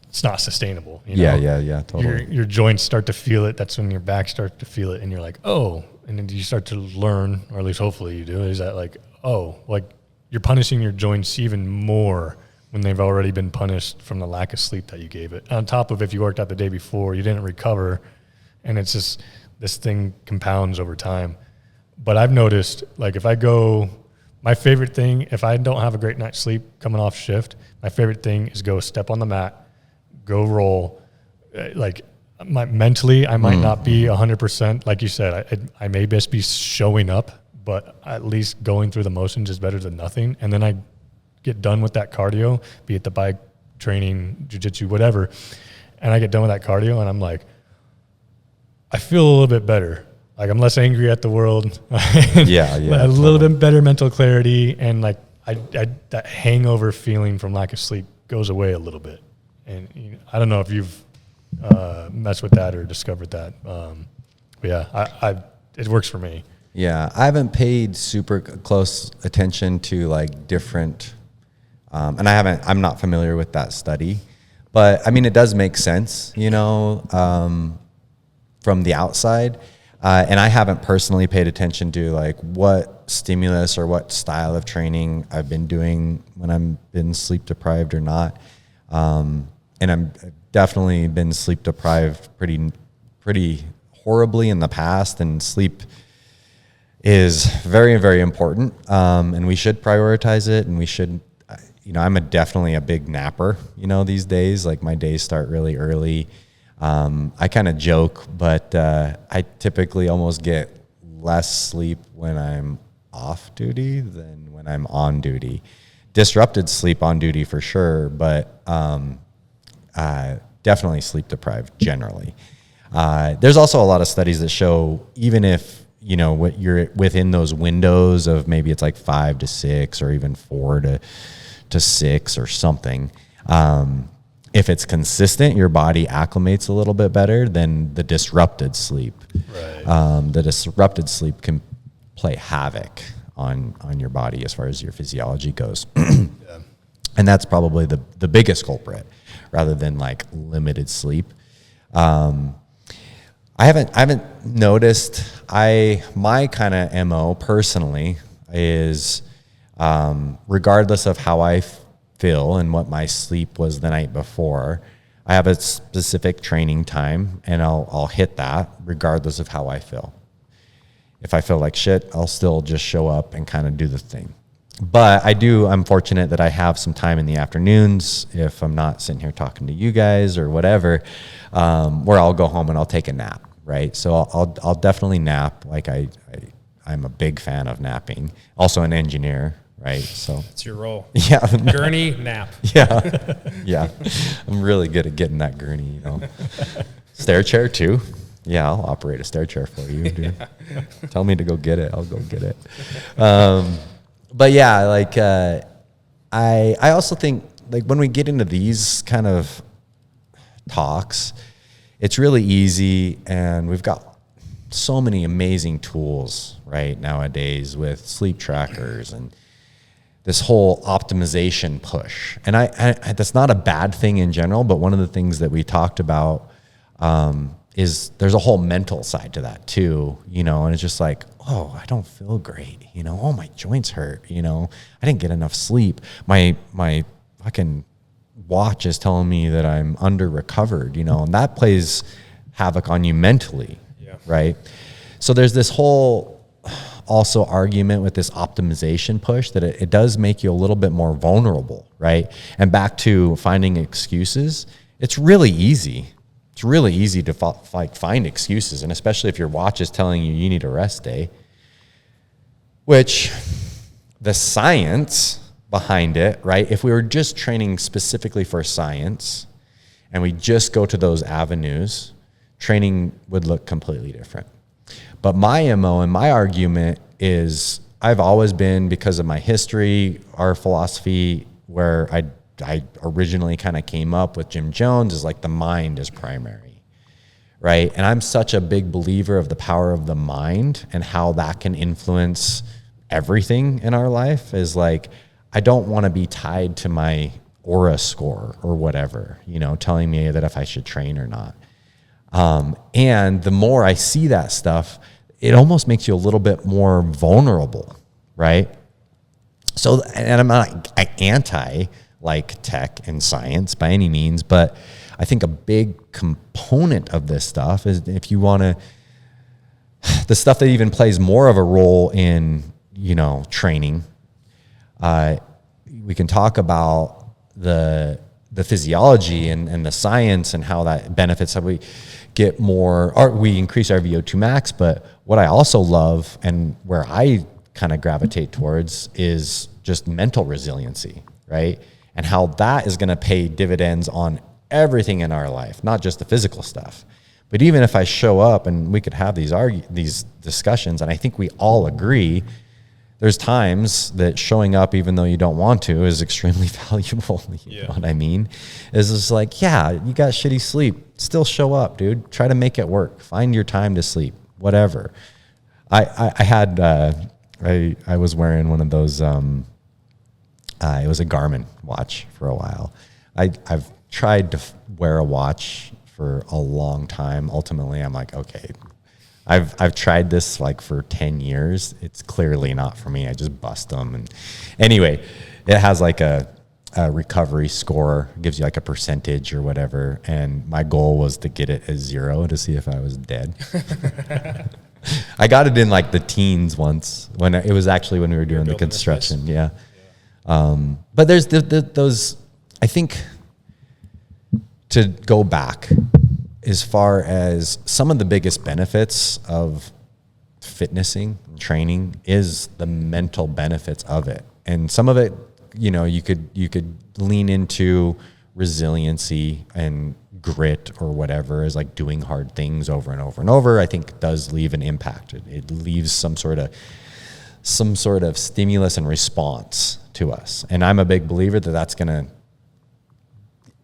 it's not sustainable. You know? Yeah, totally. Your joints start to feel it. That's when your back starts to feel it, and you're like, oh. And then you start to learn, or at least hopefully you do, is that like, oh, like you're punishing your joints even more when they've already been punished from the lack of sleep that you gave it. On top of if you worked out the day before, you didn't recover, and it's just this thing compounds over time. But I've noticed, like if I go, my favorite thing, if I don't have a great night's sleep coming off shift, my favorite thing is go step on the mat, go roll. Like mentally, I might not be 100%. Like you said, I may just be showing up, but at least going through the motions is better than nothing. And then I get done with that cardio, be it the bike training, jiu-jitsu, whatever. And I get done with that cardio and I'm like, I feel a little bit better. Like I'm less angry at the world. Yeah. A little bit better mental clarity. And like I that hangover feeling from lack of sleep goes away a little bit. And you know, I don't know if you've messed with that or discovered that. But yeah, it works for me. Yeah, I haven't paid super close attention to like different, and I'm not familiar with that study, but I mean, it does make sense, you know, from the outside. And I haven't personally paid attention to like what stimulus or what style of training I've been doing when I've been sleep deprived or not. And I've definitely been sleep deprived pretty horribly in the past, and sleep is very, very important. And we should prioritize it, and we should, you know, I'm definitely a big napper, you know, these days. Like my days start really early. I kind of joke, but I typically almost get less sleep when I'm off duty than when I'm on duty. Disrupted sleep on duty for sure, but definitely sleep deprived generally. There's also a lot of studies that show even if, you know, what you're within those windows of maybe it's like 5 to 6 or even 4 to 6 or something, if it's consistent, your body acclimates a little bit better than the disrupted sleep. Right. The disrupted sleep can play havoc on your body as far as your physiology goes. Yeah. And that's probably the biggest culprit rather than like limited sleep. I haven't noticed. My kind of MO personally is, regardless of how I feel and what my sleep was the night before, I have a specific training time, and I'll hit that regardless of how I feel. If I feel like shit, I'll still just show up and kind of do the thing. But I'm fortunate that I have some time in the afternoons, if I'm not sitting here talking to you guys or whatever, where I'll go home and I'll take a nap, right? So I'll definitely nap. Like I'm a big fan of napping. Also an engineer, right? So It's your role. yeah, Gurney, nap. yeah. I'm really good at getting that gurney, you know. Stair chair too. Yeah, I'll operate a stair chair for you, dude. Tell me to go get it. I'll go get it. But yeah, like I also think like when we get into these kind of talks, it's really easy, and we've got so many amazing tools right nowadays with sleep trackers and this whole optimization push. And I that's not a bad thing in general, but one of the things that we talked about is there's a whole mental side to that too, you know, and it's just like, oh, I don't feel great, you know, oh, my joints hurt, you know, I didn't get enough sleep. My fucking watch is telling me that I'm under recovered, you know, and that plays havoc on you mentally, right? So there's this whole also argument with this optimization push that it does make you a little bit more vulnerable, right? And back to finding excuses, it's really easy. It's really easy to find excuses, and especially if your watch is telling you need a rest day, which the science behind it, right? If we were just training specifically for science and we just go to those avenues, training would look completely different. But my MO and my argument is I've always been, because of my history, our philosophy, where I originally kind of came up with Jim Jones, is like the mind is primary, right? And I'm such a big believer of the power of the mind and how that can influence everything in our life. Is like, I don't want to be tied to my aura score or whatever, telling me that if I should train or not. And the more I see that stuff, it almost makes you a little bit more vulnerable, right? So, and I'm not anti like tech and science by any means, but I think a big component of this stuff is, if you want to, the stuff that even plays more of a role in, training, we can talk about the physiology and the science and how that benefits, how we get more, or we increase our VO2 max. But what I also love, and where I kind of gravitate towards, is just mental resiliency, right? And how that is going to pay dividends on everything in our life, not just the physical stuff. But even if I show up, and we could have these discussions, and I think we all agree, there's times that showing up, even though you don't want to, is extremely valuable. You know what I mean? Is just like, yeah, you got shitty sleep, still show up, dude. Try to make it work. Find your time to sleep, whatever. I was wearing one of those, it was a Garmin watch for a while. I've tried to wear a watch for a long time. Ultimately, I'm like, okay, I've tried this like for 10 years. It's clearly not for me. I just bust them. And anyway, it has like a recovery score, gives you like a percentage or whatever. And my goal was to get it as 0 to see if I was dead. I got it in like the teens once, when it was actually when we were doing the construction. Yeah. But there's those, I think, to go back, as far as some of the biggest benefits of fitnessing, training, is the mental benefits of it. And some of it, you could lean into resiliency and grit or whatever, is like doing hard things over and over and over. I think does leave an impact. It leaves some sort of stimulus and response to us. And I'm a big believer that that's going to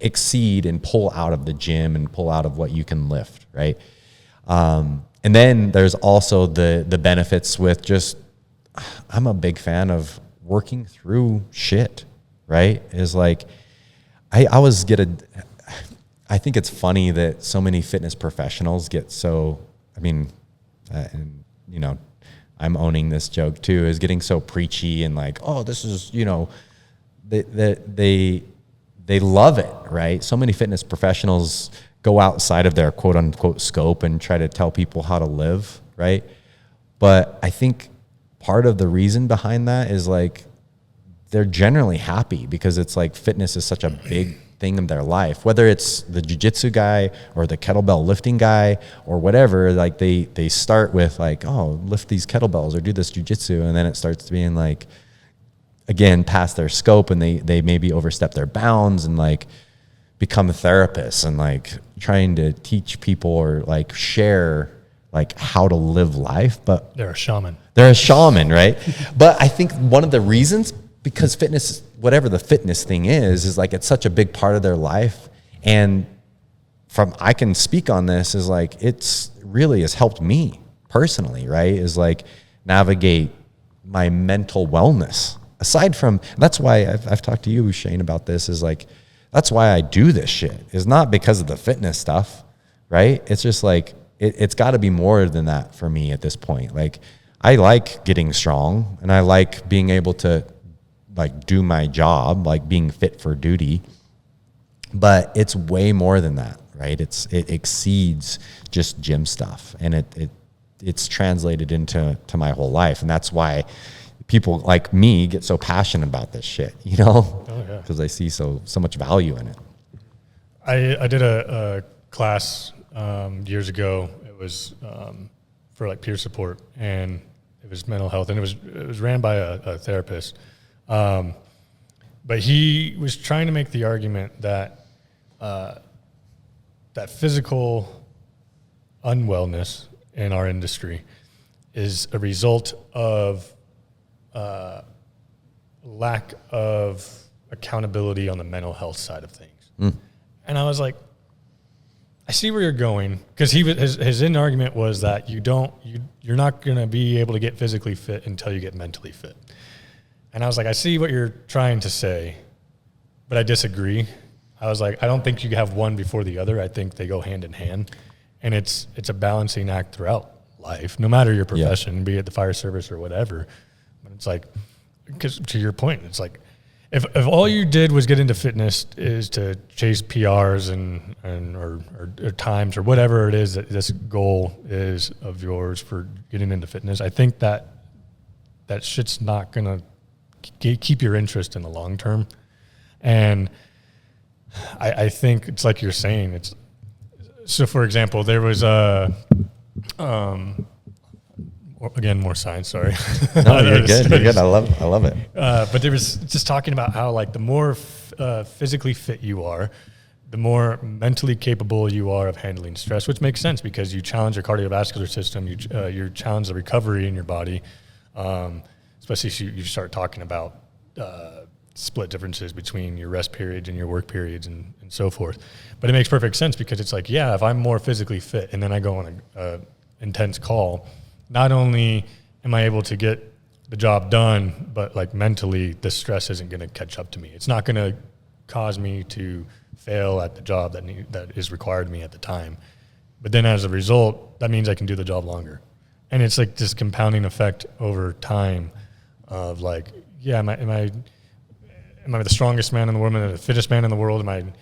exceed and pull out of the gym and pull out of what you can lift, right? And then there's also the benefits with just, I'm a big fan of working through shit, right? Is like, I think it's funny that so many fitness professionals get so, I'm owning this joke too, is getting so preachy and like, oh, this is, they love it, right? So many fitness professionals go outside of their quote unquote scope and try to tell people how to live, right? But I think part of the reason behind that is like, they're generally happy because it's like fitness is such a big thing in their life, whether it's the jiu-jitsu guy or the kettlebell lifting guy or whatever. Like they start with like, oh, lift these kettlebells or do this jiu-jitsu. And then it starts being like, again, past their scope, and they maybe overstep their bounds and like become therapists and like trying to teach people or like share like how to live life. But they're a shaman, right? But I think one of the reasons, because fitness, whatever the fitness thing is like, it's such a big part of their life. And I can speak on this, is like, it's really has helped me personally, right? Is like navigate my mental wellness. Aside from, that's why I've talked to you, Shane, about this, is like, that's why I do this shit, is not because of the fitness stuff, right? It's just like, it's got to be more than that for me at this point. Like, I like getting strong, and I like being able to like do my job, like being fit for duty, but it's way more than that, right? It exceeds just gym stuff, and it it's translated into my whole life. And that's why people like me get so passionate about this shit, you know, because I see so much value in it. I did a class years ago. It was for like peer support, and it was mental health, and it was ran by a therapist. But he was trying to make the argument that that physical unwellness in our industry is a result of lack of accountability on the mental health side of things. And I was like, I see where you're going, because his end argument was that you're not going to be able to get physically fit until you get mentally fit. And I was like, I see what you're trying to say, but I disagree. I was like, I don't think you have one before the other. I think they go hand in hand, and it's a balancing act throughout life, no matter your profession, be it the fire service or whatever. But it's like, because to your point, it's like, if all you did was get into fitness is to chase PRs or times or whatever it is that this goal is of yours for getting into fitness, I think that shit's not gonna keep your interest in the long term. And I think it's like you're saying. So for example, there was again, more science, sorry. No, you're good. You're good. I love it. But there was just talking about how, like, the more physically fit you are, the more mentally capable you are of handling stress, which makes sense because you challenge your cardiovascular system, you challenge the recovery in your body, especially if you start talking about split differences between your rest periods and your work periods and so forth. But it makes perfect sense because it's like, yeah, if I'm more physically fit and then I go on a intense call, not only am I able to get the job done, but like mentally, the stress isn't going to catch up to me. It's not going to cause me to fail at the job that is required of me at the time. But then as a result, that means I can do the job longer. And it's like this compounding effect over time of like, yeah, am I the strongest man in the world, am I the fittest man in the world, am I, an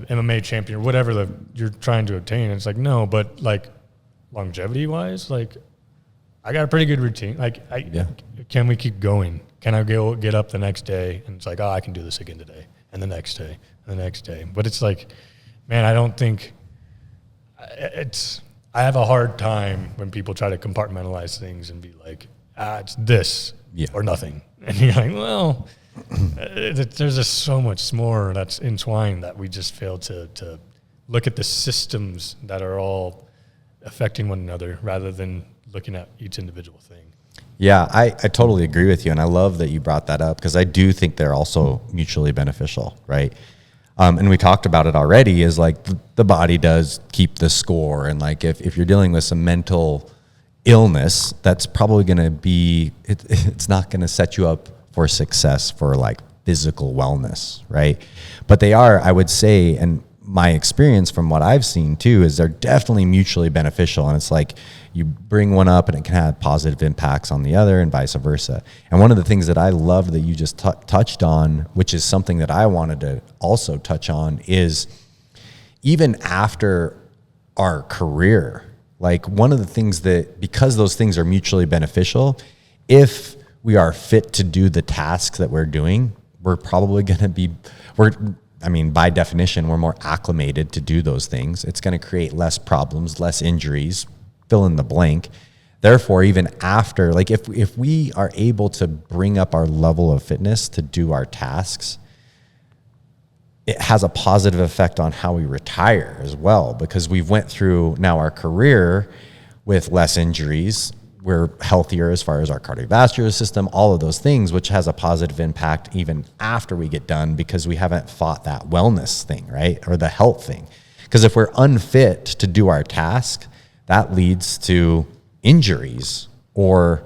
MMA champion, or whatever you're trying to obtain? And it's like, no, but like longevity wise, like I got a pretty good routine. Like, can we keep going? Can I get up the next day? And it's like, I can do this again today, and the next day, and the next day. But it's like, man, I don't think I have a hard time when people try to compartmentalize things and be like, it's this or nothing. And you're like, well, there's just so much more that's entwined that we just fail to look at the systems that are all affecting one another rather than looking at each individual thing. Yeah, I totally agree with you. And I love that you brought that up because I do think they're also mutually beneficial, right? And we talked about it already, is like the body does keep the score. And like if you're dealing with some mental illness, that's probably going to be, it's not going to set you up for success for like physical wellness, right? But they are, I would say, and my experience from what I've seen too, is they're definitely mutually beneficial. And it's like you bring one up and it can have positive impacts on the other and vice versa. And one of the things that I love that you just touched on, which is something that I wanted to also touch on, is even after our career, like one of the things that, because those things are mutually beneficial, if we are fit to do the tasks that we're doing, we're probably going to be, by definition, we're more acclimated to do those things. It's going to create less problems, less injuries, fill in the blank. Therefore, even after, like if we are able to bring up our level of fitness to do our tasks, it has a positive effect on how we retire as well, because we've went through now our career with less injuries. We're healthier as far as our cardiovascular system, all of those things, which has a positive impact even after we get done because we haven't fought that wellness thing, right? Or the health thing. Because if we're unfit to do our task, that leads to injuries or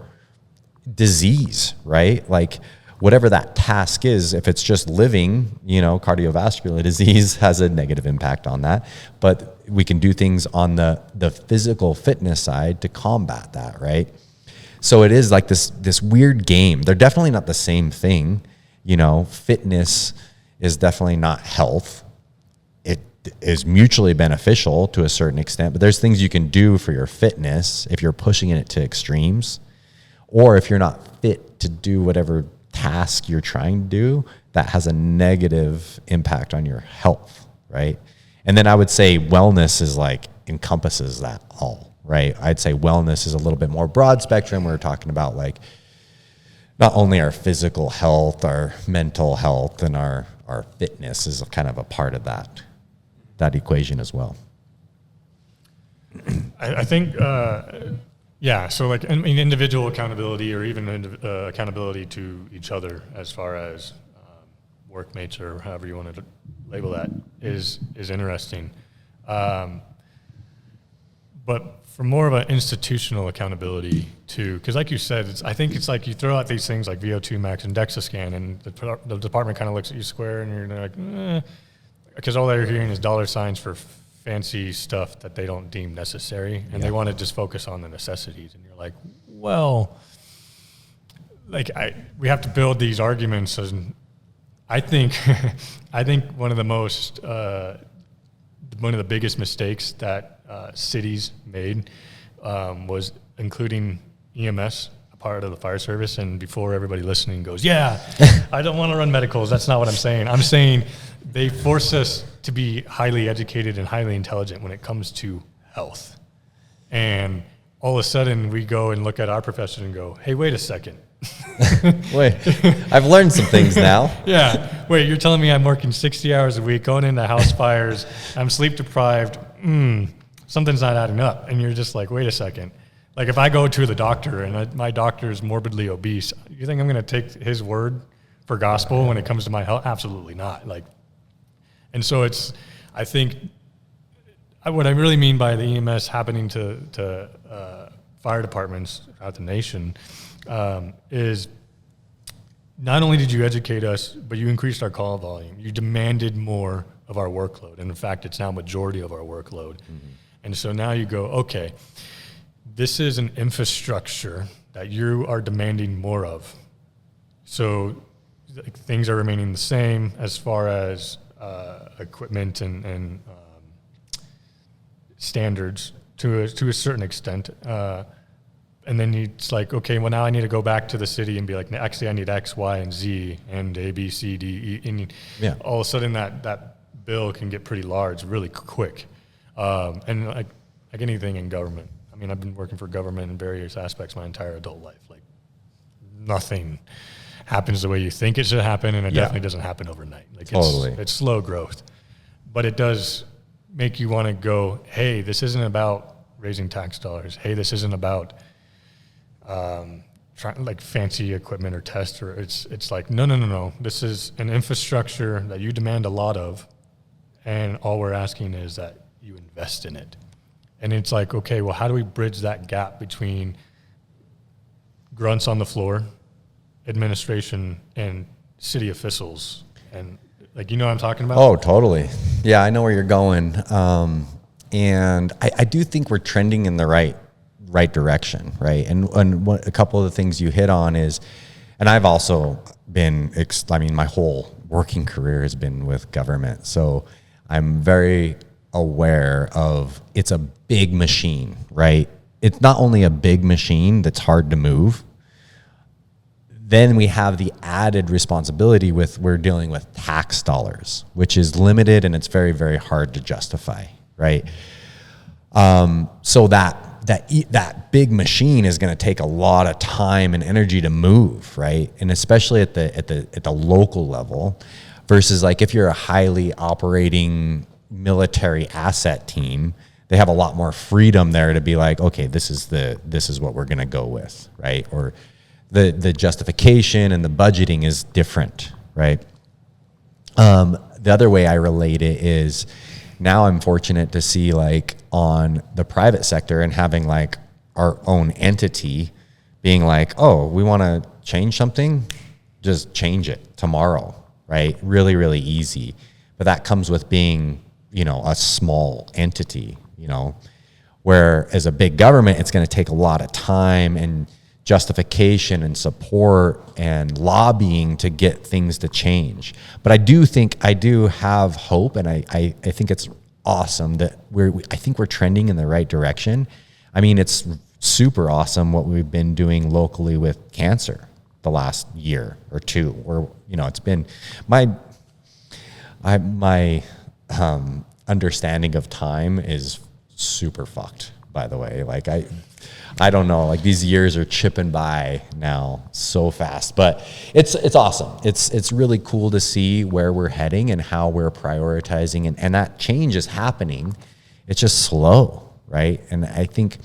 disease, right? Like whatever that task is, if it's just living, cardiovascular disease has a negative impact on that. But we can do things on the physical fitness side to combat that, right? So it is like this weird game. They're definitely not the same thing. Fitness is definitely not health. It is mutually beneficial to a certain extent, but there's things you can do for your fitness if you're pushing it to extremes, or if you're not fit to do whatever task you're trying to do, that has a negative impact on your health, right? And then I would say wellness is like encompasses that all, right? I'd say wellness is a little bit more broad spectrum. We're talking about like not only our physical health, our mental health, and our fitness is kind of a part of that equation as well. I think, yeah. So like, I mean, individual accountability, or even accountability to each other, as far as workmates, or however you want to label that, is interesting. But for more of an institutional accountability too, because like you said, I think it's like you throw out these things like VO2 max and DEXA scan, and the department kind of looks at you square, and you're like, because all they're hearing is dollar signs for fancy stuff that they don't deem necessary, and they want to just focus on the necessities. And you're like, well, like we have to build these arguments. And I think one of the biggest mistakes that cities made was including EMS, a part of the fire service. And before everybody listening goes, yeah, I don't want to run medicals. That's not what I'm saying. I'm saying they force us to be highly educated and highly intelligent when it comes to health. And all of a sudden we go and look at our profession and go, hey, wait a second. Wait, I've learned some things now. Yeah. Wait, you're telling me I'm working 60 hours a week, going into house fires, I'm sleep deprived. Something's not adding up. And you're just like, wait a second. Like if I go to the doctor and my doctor is morbidly obese, you think I'm going to take his word for gospel when it comes to my health? Absolutely not. Like, and so I think what I really mean by the EMS happening to fire departments throughout the nation is not only did you educate us, but you increased our call volume. You demanded more of our workload. And in fact, it's now majority of our workload. Mm-hmm. And so now you go, okay, this is an infrastructure that you are demanding more of. So things are remaining the same as far as equipment and standards to a certain extent. And then it's like, okay, well, now I need to go back to the city and be like, actually, I need X, Y, and Z, and A, B, C, D, E. And all of a sudden that bill can get pretty large really quick. And like anything in government. I mean, I've been working for government in various aspects my entire adult life. Like nothing happens the way you think it should happen, and it definitely doesn't happen overnight. Like it's slow growth. But it does make you want to go, hey, this isn't about raising tax dollars. Hey, this isn't about like fancy equipment or tests, or it's like, no. This is an infrastructure that you demand a lot of, and all we're asking is that you invest in it. And it's like, okay, well, how do we bridge that gap between grunts on the floor, administration, and city officials? And like, you know what I'm talking about? Oh, totally. Yeah, I know where you're going. And I do think we're trending in the right direction, right? And a couple of the things you hit on is, and I've also been, my whole working career has been with government. So I'm very aware of, it's a big machine, right? It's not only a big machine that's hard to move. Then we have the added responsibility we're dealing with tax dollars, which is limited and it's very, very hard to justify, right? So that big machine is going to take a lot of time and energy to move, right? And especially at the local level, versus like if you're a highly operating military asset team, they have a lot more freedom there to be like, okay, this is what we're going to go with, right? Or the justification and the budgeting is different, right? The other way I relate it is, now I'm fortunate to see like on the private sector and having like our own entity being like, oh, we want to change something, just change it tomorrow, right? Really, really easy. But that comes with being, a small entity, where as a big government, it's going to take a lot of time and justification and support and lobbying to get things to change. But I do have hope, and I think it's awesome that I think we're trending in the right direction. I mean, it's super awesome what we've been doing locally with cancer the last year or two, where, it's been my understanding of time is super fucked, by the way. Like I don't know, like these years are chipping by now so fast, but it's awesome. It's really cool to see where we're heading and how we're prioritizing, and that change is happening. It's just slow, right? And I think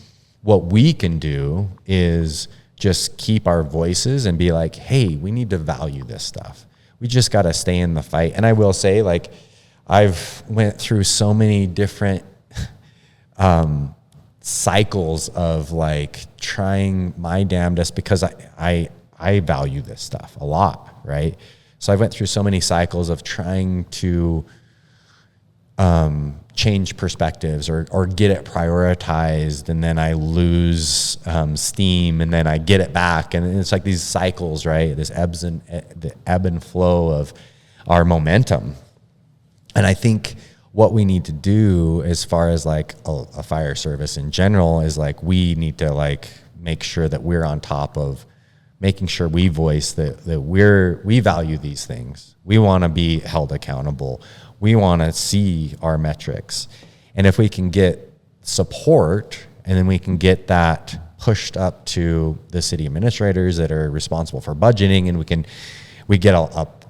what we can do is just keep our voices and be like, hey, we need to value this stuff. We just got to stay in the fight. And I will say, like, I've went through so many different cycles of like trying my damnedest, because I value this stuff a lot, right? So I went through so many cycles of trying to change perspectives or get it prioritized, and then I lose steam, and then I get it back, and it's like these cycles, right? The ebb and flow of our momentum. And I think what we need to do, as far as like a fire service in general, is like we need to like make sure that we're on top of making sure we voice that we value these things. We want to be held accountable. We want to see our metrics. And if we can get support, and then we can get that pushed up to the city administrators that are responsible for budgeting, and we get a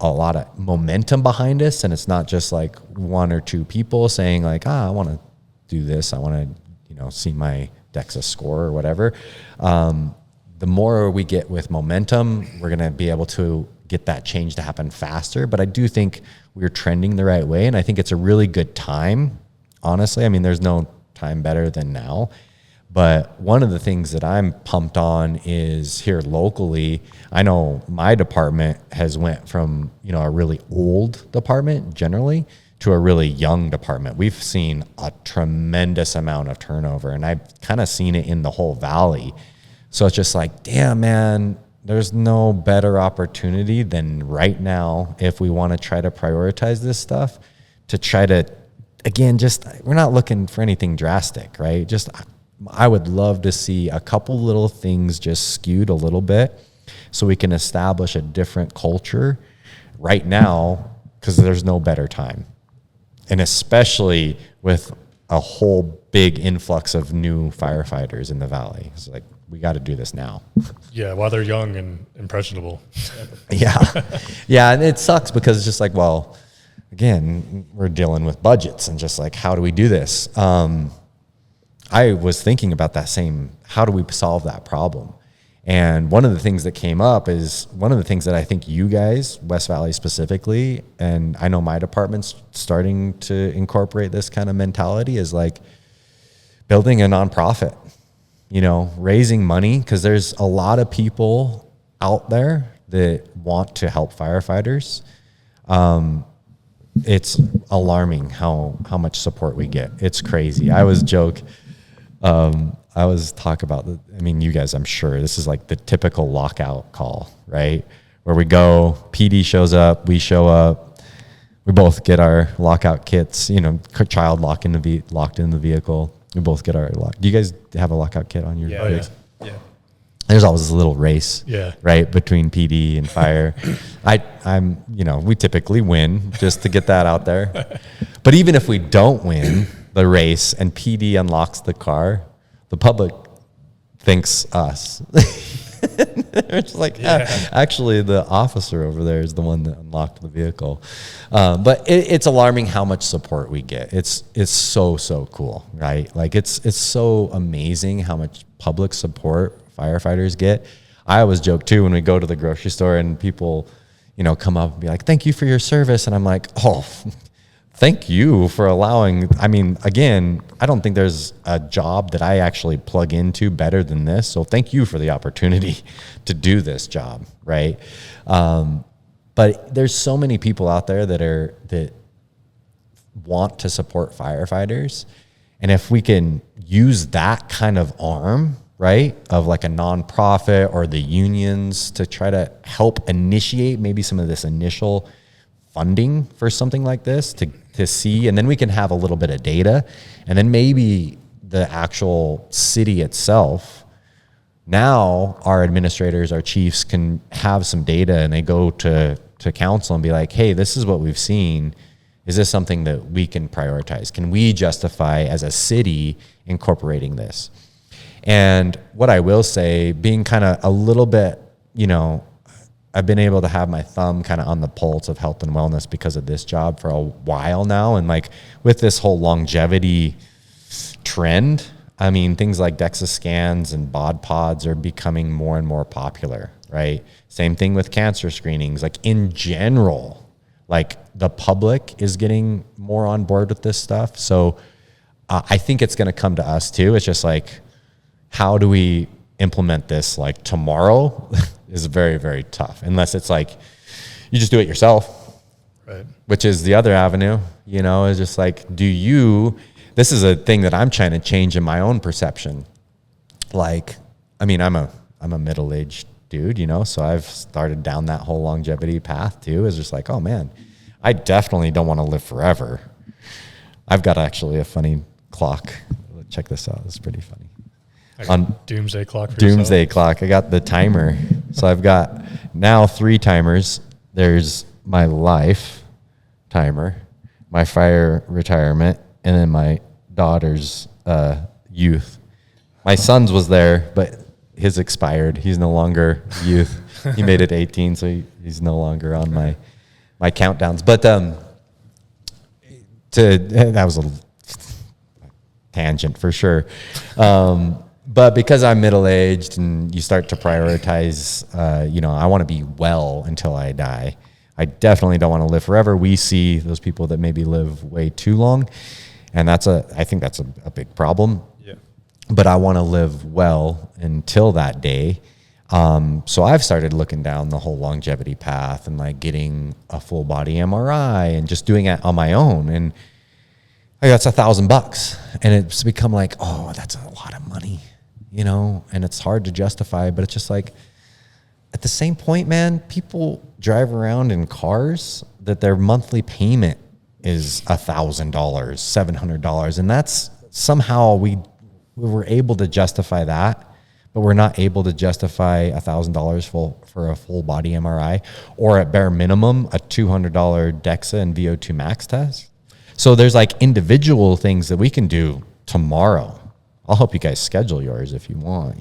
lot of momentum behind us, and it's not just like one or two people saying like, I want to do this, I want to see my DEXA score or whatever. The more we get with momentum, we're going to be able to get that change to happen faster. But I do think we're trending the right way, and I think it's a really good time, honestly. I mean, there's no time better than now. But one of the things that I'm pumped on is here locally, I know my department has went from, a really old department generally to a really young department. We've seen a tremendous amount of turnover, and I've kind of seen it in the whole valley. So it's just like, damn, man, there's no better opportunity than right now, if we want to try to prioritize this stuff, to try to, again, we're not looking for anything drastic, right? I would love to see a couple little things just skewed a little bit so we can establish a different culture right now, because there's no better time. And especially with a whole big influx of new firefighters in the valley. It's like, we got to do this now. Yeah, while they're young and impressionable. Yeah. Yeah, and it sucks because it's just like, well, again, we're dealing with budgets and just like, how do we do this? I was thinking about how do we solve that problem? And one of the things that came up is one of the things that I think you guys, West Valley specifically, and I know my department's starting to incorporate this kind of mentality, is like building a nonprofit, raising money, because there's a lot of people out there that want to help firefighters. It's alarming how much support we get. It's crazy. I was talk about you guys, I'm sure this is like the typical lockout call, right? Where we go, PD shows up, we show up, we both get our lockout kits, child locked in the vehicle. We both get our lock. Do you guys have a lockout kit on your vehicle? Yeah. There's always this little race, Yeah. right, between PD and fire. We typically win, just to get that out there. But even if we don't win the race and PD unlocks the car, the public thinks us. It's like, actually, the officer over there is the one that unlocked the vehicle. But it's alarming how much support we get. It's so cool, right? Like it's so amazing how much public support firefighters get. I always joke too when we go to the grocery store and people, come up and be like, "Thank you for your service," and I'm like, "Oh, thank you for allowing." Again, I don't think there's a job that I actually plug into better than this. So thank you for the opportunity to do this job, right? But there's so many people out there that want to support firefighters. And if we can use that kind of arm, right, of like a nonprofit or the unions to try to help initiate maybe some of this initial funding for something like this to see, and then we can have a little bit of data, and then maybe the actual city itself, now our administrators, our chiefs can have some data, and they go to council and be like, hey, this is what we've seen. Is this something that we can prioritize? Can we justify as a city incorporating this? And what I will say, being kind of a little bit, I've been able to have my thumb kind of on the pulse of health and wellness because of this job for a while now. And like with this whole longevity trend, I mean, things like DEXA scans and bod pods are becoming more and more popular, right? Same thing with cancer screenings. Like in general, like the public is getting more on board with this stuff. So I think it's going to come to us too. It's just like, how do we implement this like tomorrow is very, very tough, unless it's like you just do it yourself, right? Which is the other avenue, is just like, this is a thing that I'm trying to change in my own perception. Like, I mean, I'm a middle-aged dude, so I've started down that whole longevity path too. Is just like, oh man, I definitely don't want to live forever. I've got actually a funny clock. Check this out. It's pretty funny. On doomsday clock. Clock. I got the timer. So I've got now 3 timers. There's my life timer, my fire retirement, and then my daughter's youth. My son's was there, but his expired. He's no longer youth. He made it 18, so he's no longer on my countdowns. But that was a tangent for sure. But because I'm middle-aged and you start to prioritize, I want to be well until I die. I definitely don't want to live forever. We see those people that maybe live way too long, and I think that's a big problem. Yeah. But I want to live well until that day. So I've started looking down the whole longevity path and like getting a full body MRI and just doing it on my own. And that's $1,000, and it's become like, oh, that's a lot of money, and it's hard to justify, but it's just like, at the same point, man, people drive around in cars that their monthly payment is $1,000, $700. And that's somehow we were able to justify that, but we're not able to justify $1,000 for a full body MRI, or at bare minimum, a $200 DEXA and VO2 max test. So there's like individual things that we can do tomorrow. I'll help you guys schedule yours if you want,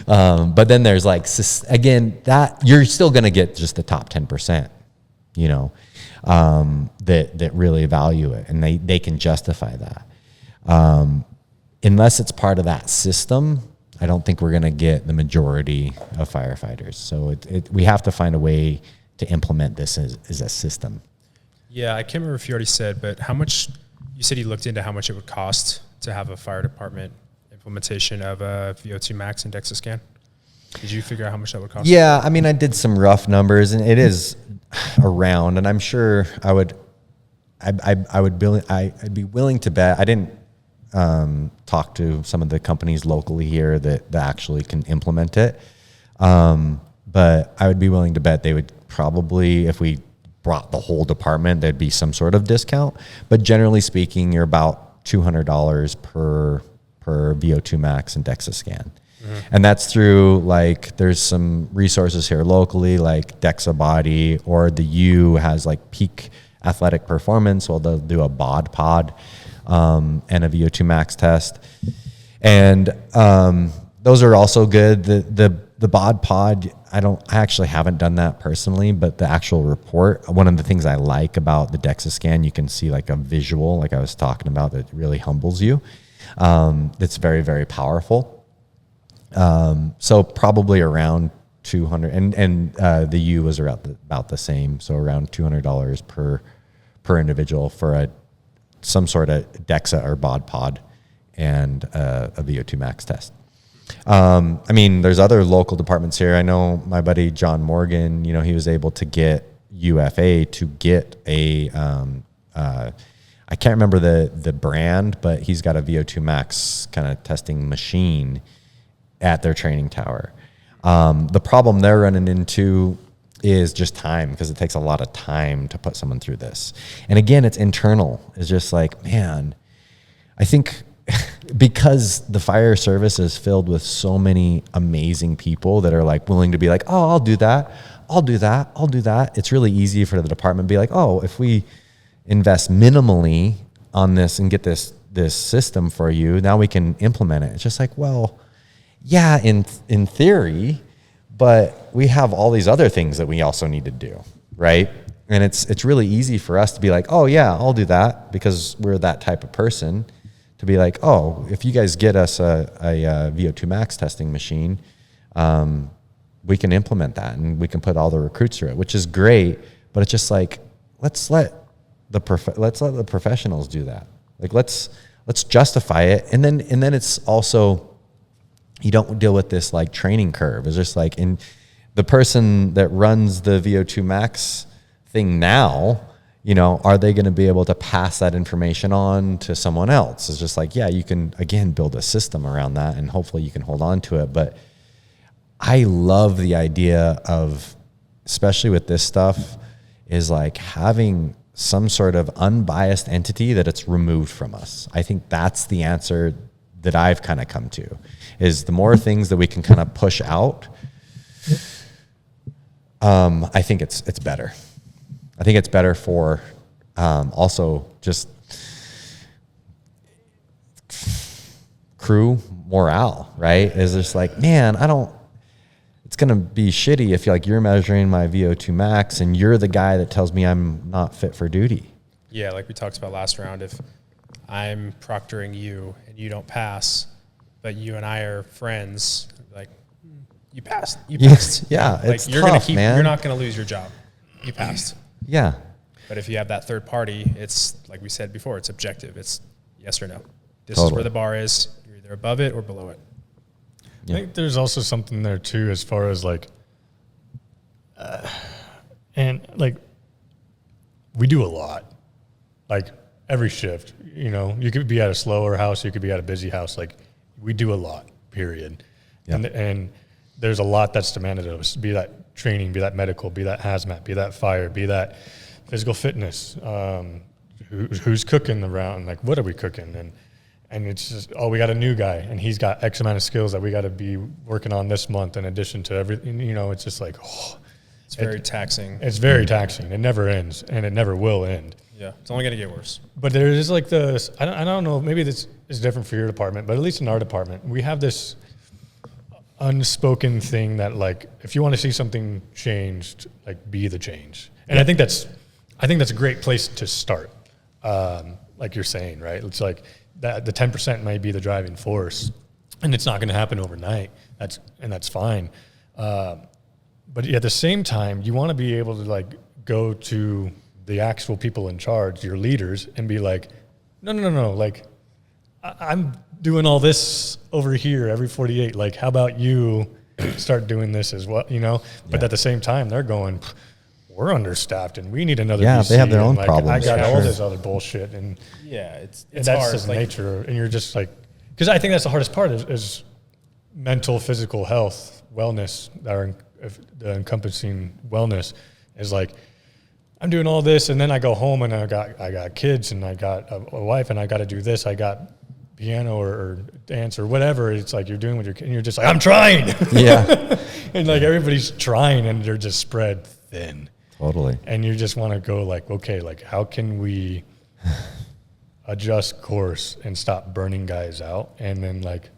But then there's like, again, that you're still going to get just the top 10%, that really value it, and they can justify that. Unless it's part of that system, I don't think we're going to get the majority of firefighters. So we have to find a way to implement this as a system. Yeah, I can't remember if you already said, but you said you looked into how much it would cost to have a fire department implementation of a VO2 max and DEXA scan. Did you figure out how much that would cost? Yeah, I mean, I did some rough numbers, and it is around, and I'm sure I'd be willing to bet. I didn't talk to some of the companies locally here that actually can implement it, but I would be willing to bet they would probably, if we brought the whole department, there'd be some sort of discount. But generally speaking, you're about $200 per VO2 max and DEXA scan. Mm-hmm. And that's through, like, there's some resources here locally, like DEXA Body, or the U has like Peak Athletic Performance. Well, they'll do a bod pod and a VO2 max test. And those are also good. The bod pod, I actually haven't done that personally, but the actual report, one of the things I like about the DEXA scan, you can see like a visual, like I was talking about, that really humbles you. It's very, very powerful. So probably around 200, and the U was about the same. So around $200 per individual for some sort of DEXA or bod pod and a VO2 max test. I mean, there's other local departments here. I know my buddy John Morgan, he was able to get UFA to get a, I can't remember the brand, but he's got a VO2 max kind of testing machine at their training tower. The problem they're running into is just time, because it takes a lot of time to put someone through this. And again, it's internal. It's just like, man, I think because the fire service is filled with so many amazing people that are like willing to be like, oh, I'll do that. I'll do that. I'll do that. It's really easy for the department to be like, oh, if we invest minimally on this and get this system for you, now we can implement it. It's just like, well, yeah, in theory, but we have all these other things that we also need to do, right? And it's really easy for us to be like, oh yeah, I'll do that, because we're that type of person, to be like, oh, if you guys get us a VO2 max testing machine, we can implement that and we can put all the recruits through it, which is great. But it's just like, let's let the professionals do that. Like, let's justify it. And then it's also, you don't deal with this like training curve. It's just like, in the person that runs the VO2 max thing now, you know, are they going to be able to pass that information on to someone else? It's just like, yeah, you can, again, build a system around that and hopefully you can hold on to it. But I love the idea of, especially with this stuff, is like having some sort of unbiased entity that it's removed from us. I think that's the answer that I've kind of come to, is the more things that we can kind of push out, I think it's better. I think it's better for also just crew morale, right? Is just like, man, it's going to be shitty if you're measuring my VO2 max and you're the guy that tells me I'm not fit for duty. Yeah, like we talked about last round, if I'm proctoring you and you don't pass, but you and I are friends, like, you passed. You passed. Yeah, like, it's you're tough, gonna man. You're not going to lose your job. You passed. Yeah. But if you have that third party, it's like we said before, it's objective. It's yes or no. This Totally. is where the bar is. You're either above it or below it. I think there's also something there too, as far as like, and like, we do a lot, like every shift, you know, you could be at a slower house, you could be at a busy house. Like, we do a lot, period. Yeah. And there's a lot that's demanded of us, be that training, be that medical, be that hazmat, be that fire, be that physical fitness, who's cooking the round, like, what are we cooking? And it's just, oh, we got a new guy and he's got X amount of skills that we got to be working on this month in addition to everything, you know. It's just like, oh, It's very taxing. It's very taxing. It never ends, and it never will end. Yeah, it's only going to get worse. But there is like this, I don't know, maybe this is different for your department, but at least in our department, we have this unspoken thing that, like, if you want to see something changed, like, be the change. And I think that's a great place to start. Like you're saying, right? It's like that the 10% may be the driving force, and it's not going to happen overnight. That's fine. But at the same time, you want to be able to, like, go to the actual people in charge, your leaders, and be like, no, like, I'm doing all this over here every 48. Like, how about you start doing this as well, you know? But at the same time, they're going, we're understaffed and we need another BC. They have their own like, problems. I got all this other bullshit. And Yeah, it's that's hard. just Like, nature. And you're just like, because I think that's the hardest part is mental, physical health, wellness, the encompassing wellness is like, I'm doing all this, and then I go home and I got kids and I got a wife and I got to do this. I got piano or dance or whatever. It's like you're doing with your kid, and you're just like, I'm trying. Yeah. And like everybody's trying, and they're just spread thin. Totally. And you just want to go like, okay, like, how can we adjust course and stop burning guys out, and then, like,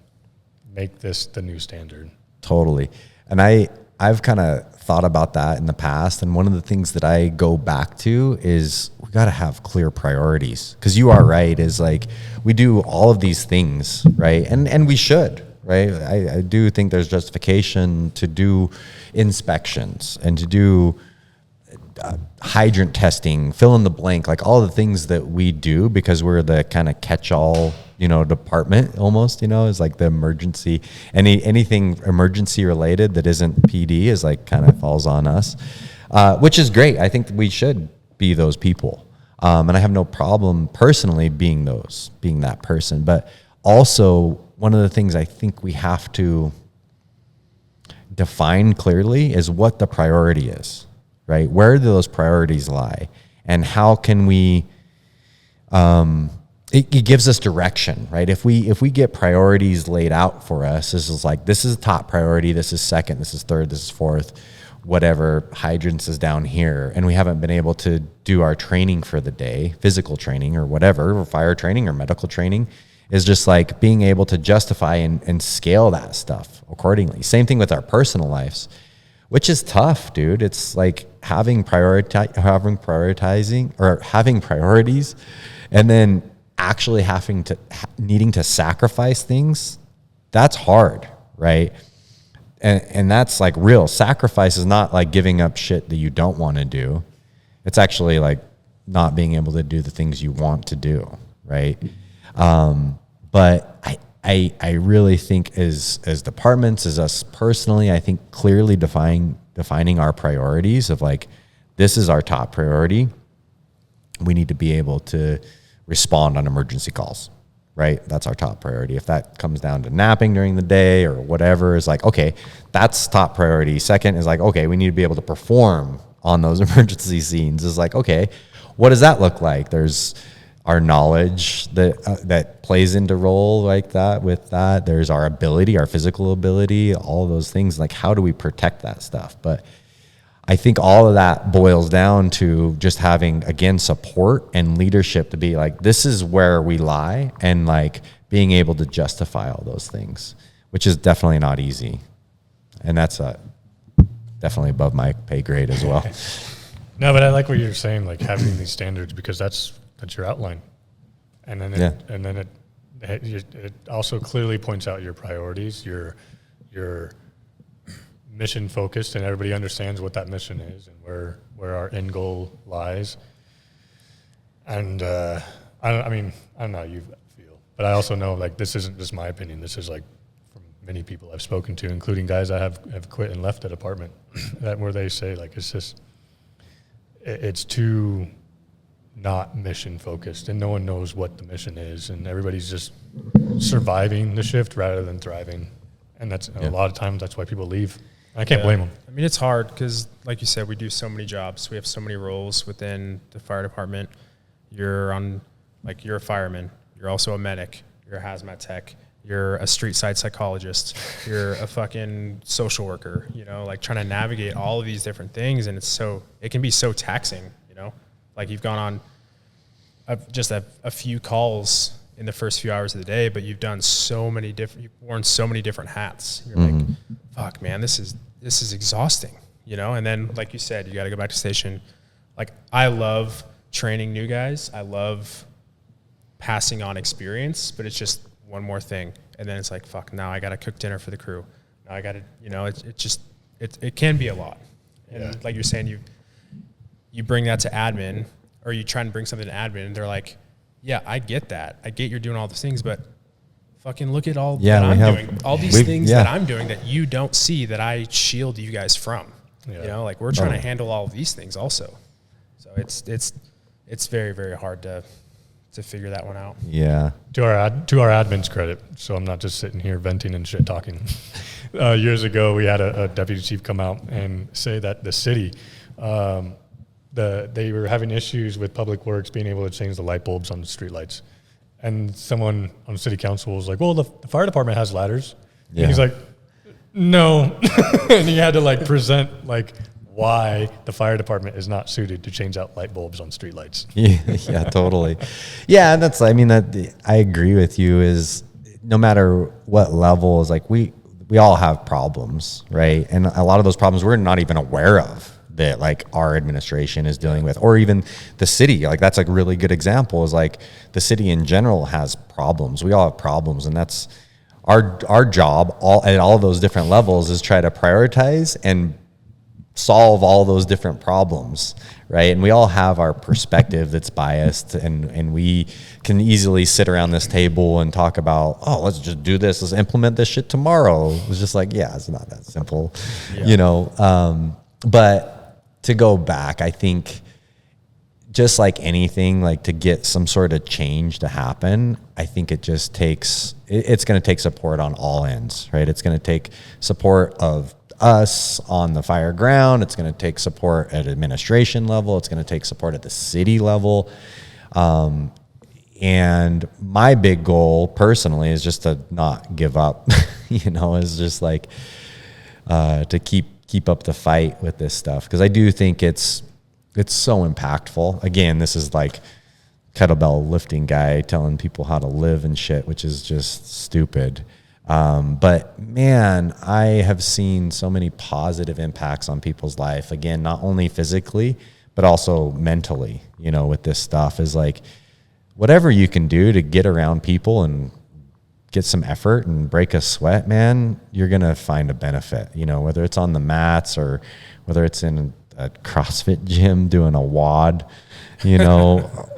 make this the new standard? Totally. And I've kind of thought about that in the past. And one of the things that I go back to is we got to have clear priorities. Because you are right, is like, we do all of these things, right? And we should, right? I do think there's justification to do inspections and to do hydrant testing, fill in the blank, like all the things that we do, because we're the kind of catch-all, you know, department almost, you know, is like the emergency, anything emergency related that isn't PD is like kind of falls on us, which is great. I think we should be those people. And I have no problem personally being that person. But also, one of the things I think we have to define clearly is what the priority is, right? Where do those priorities lie? And how can we, it gives us direction, right? If we get priorities laid out for us, this is like, this is top priority, this is second, this is third, this is fourth, whatever, hydrants is down here, and we haven't been able to do our training for the day, physical training or whatever, or fire training or medical training, is just like being able to justify and scale that stuff accordingly. Same thing with our personal lives, which is tough, dude. It's like having prioritizing or having priorities, and then actually needing to sacrifice things. That's hard, right? And that's like real sacrifice is not like giving up shit that you don't want to do. It's actually like not being able to do the things you want to do, right? But I really think as departments, as us personally, I think clearly defining our priorities of like, this is our top priority. We need to be able to respond on emergency calls, right? That's our top priority. If that comes down to napping during the day or whatever, is like, okay, that's top priority. Second is like, okay, we need to be able to perform on those emergency scenes. Is like, okay, what does that look like? There's our knowledge that plays into role like that with that. There's our ability, our physical ability, all of those things. Like, how do we protect that stuff? But I think all of that boils down to just having, again, support and leadership to be like, this is where we lie, and like being able to justify all those things, which is definitely not easy. And that's definitely above my pay grade as well. No, but I like what you're saying, like having these standards, because that's your outline. And then it also clearly points out your priorities, your mission focused, and everybody understands what that mission is and where our end goal lies. And I don't know how you feel, but I also know, like, this isn't just my opinion. This is like from many people I've spoken to, including guys that have quit and left the department, that where they say, like, it's too not mission focused, and no one knows what the mission is, and everybody's just surviving the shift rather than thriving. And that's a lot of times that's why people leave. I can't blame them. I mean, it's hard because, like you said, we do so many jobs. We have so many roles within the fire department. You're a fireman. You're also a medic. You're a hazmat tech. You're a street side psychologist. You're a fucking social worker, like trying to navigate all of these different things. And it can be so taxing, like you've gone on just a few calls in the first few hours of the day, but you've worn so many different hats. You're like, fuck, man, this is exhausting, And then, like you said, you got to go back to station. Like, I love training new guys. I love passing on experience, but it's just one more thing. And then it's like, fuck, now I got to cook dinner for the crew. Now I got to, it can be a lot. And like you're saying, you bring that to admin, or you try and bring something to admin, and they're like, yeah, I get that. I get you're doing all the things, but fucking look at all that I'm doing. All these things that I'm doing that you don't see, that I shield you guys from. Like, we're trying to handle all of these things also. So it's very, very hard to figure that one out. Yeah. To our admin's credit, so I'm not just sitting here venting and shit talking. Years ago, we had a deputy chief come out and say that the city, they were having issues with public works being able to change the light bulbs on the street lights. And someone on city council was like, well, the fire department has ladders. Yeah. And he's like, no. And he had to like present like why the fire department is not suited to change out light bulbs on street lights. Yeah, totally. Yeah, I agree with you, is no matter what level, is like we all have problems, right? And a lot of those problems we're not even aware of that like our administration is dealing with, or even the city. Like, that's a really good example, is like the city in general has problems. We all have problems, and that's our job at all of those different levels, is try to prioritize and solve all those different problems, right? And we all have our perspective that's biased, and we can easily sit around this table and talk about, oh, let's just do this, let's implement this shit tomorrow. It's just like, yeah, it's not that simple, but to go back, I think just like anything, like to get some sort of change to happen, I think it just takes, it's going to take support on all ends, right? It's going to take support of us on the fire ground. It's going to take support at administration level. It's going to take support at the city level. And my big goal personally is just to not give up, is just like to keep up the fight with this stuff. Because I do think it's so impactful. Again, this is like kettlebell lifting guy telling people how to live and shit, which is just stupid. But man, I have seen so many positive impacts on people's life. Again, not only physically, but also mentally, with this stuff is like, whatever you can do to get around people and get some effort and break a sweat, man, you're going to find a benefit, whether it's on the mats or whether it's in a CrossFit gym doing a WOD,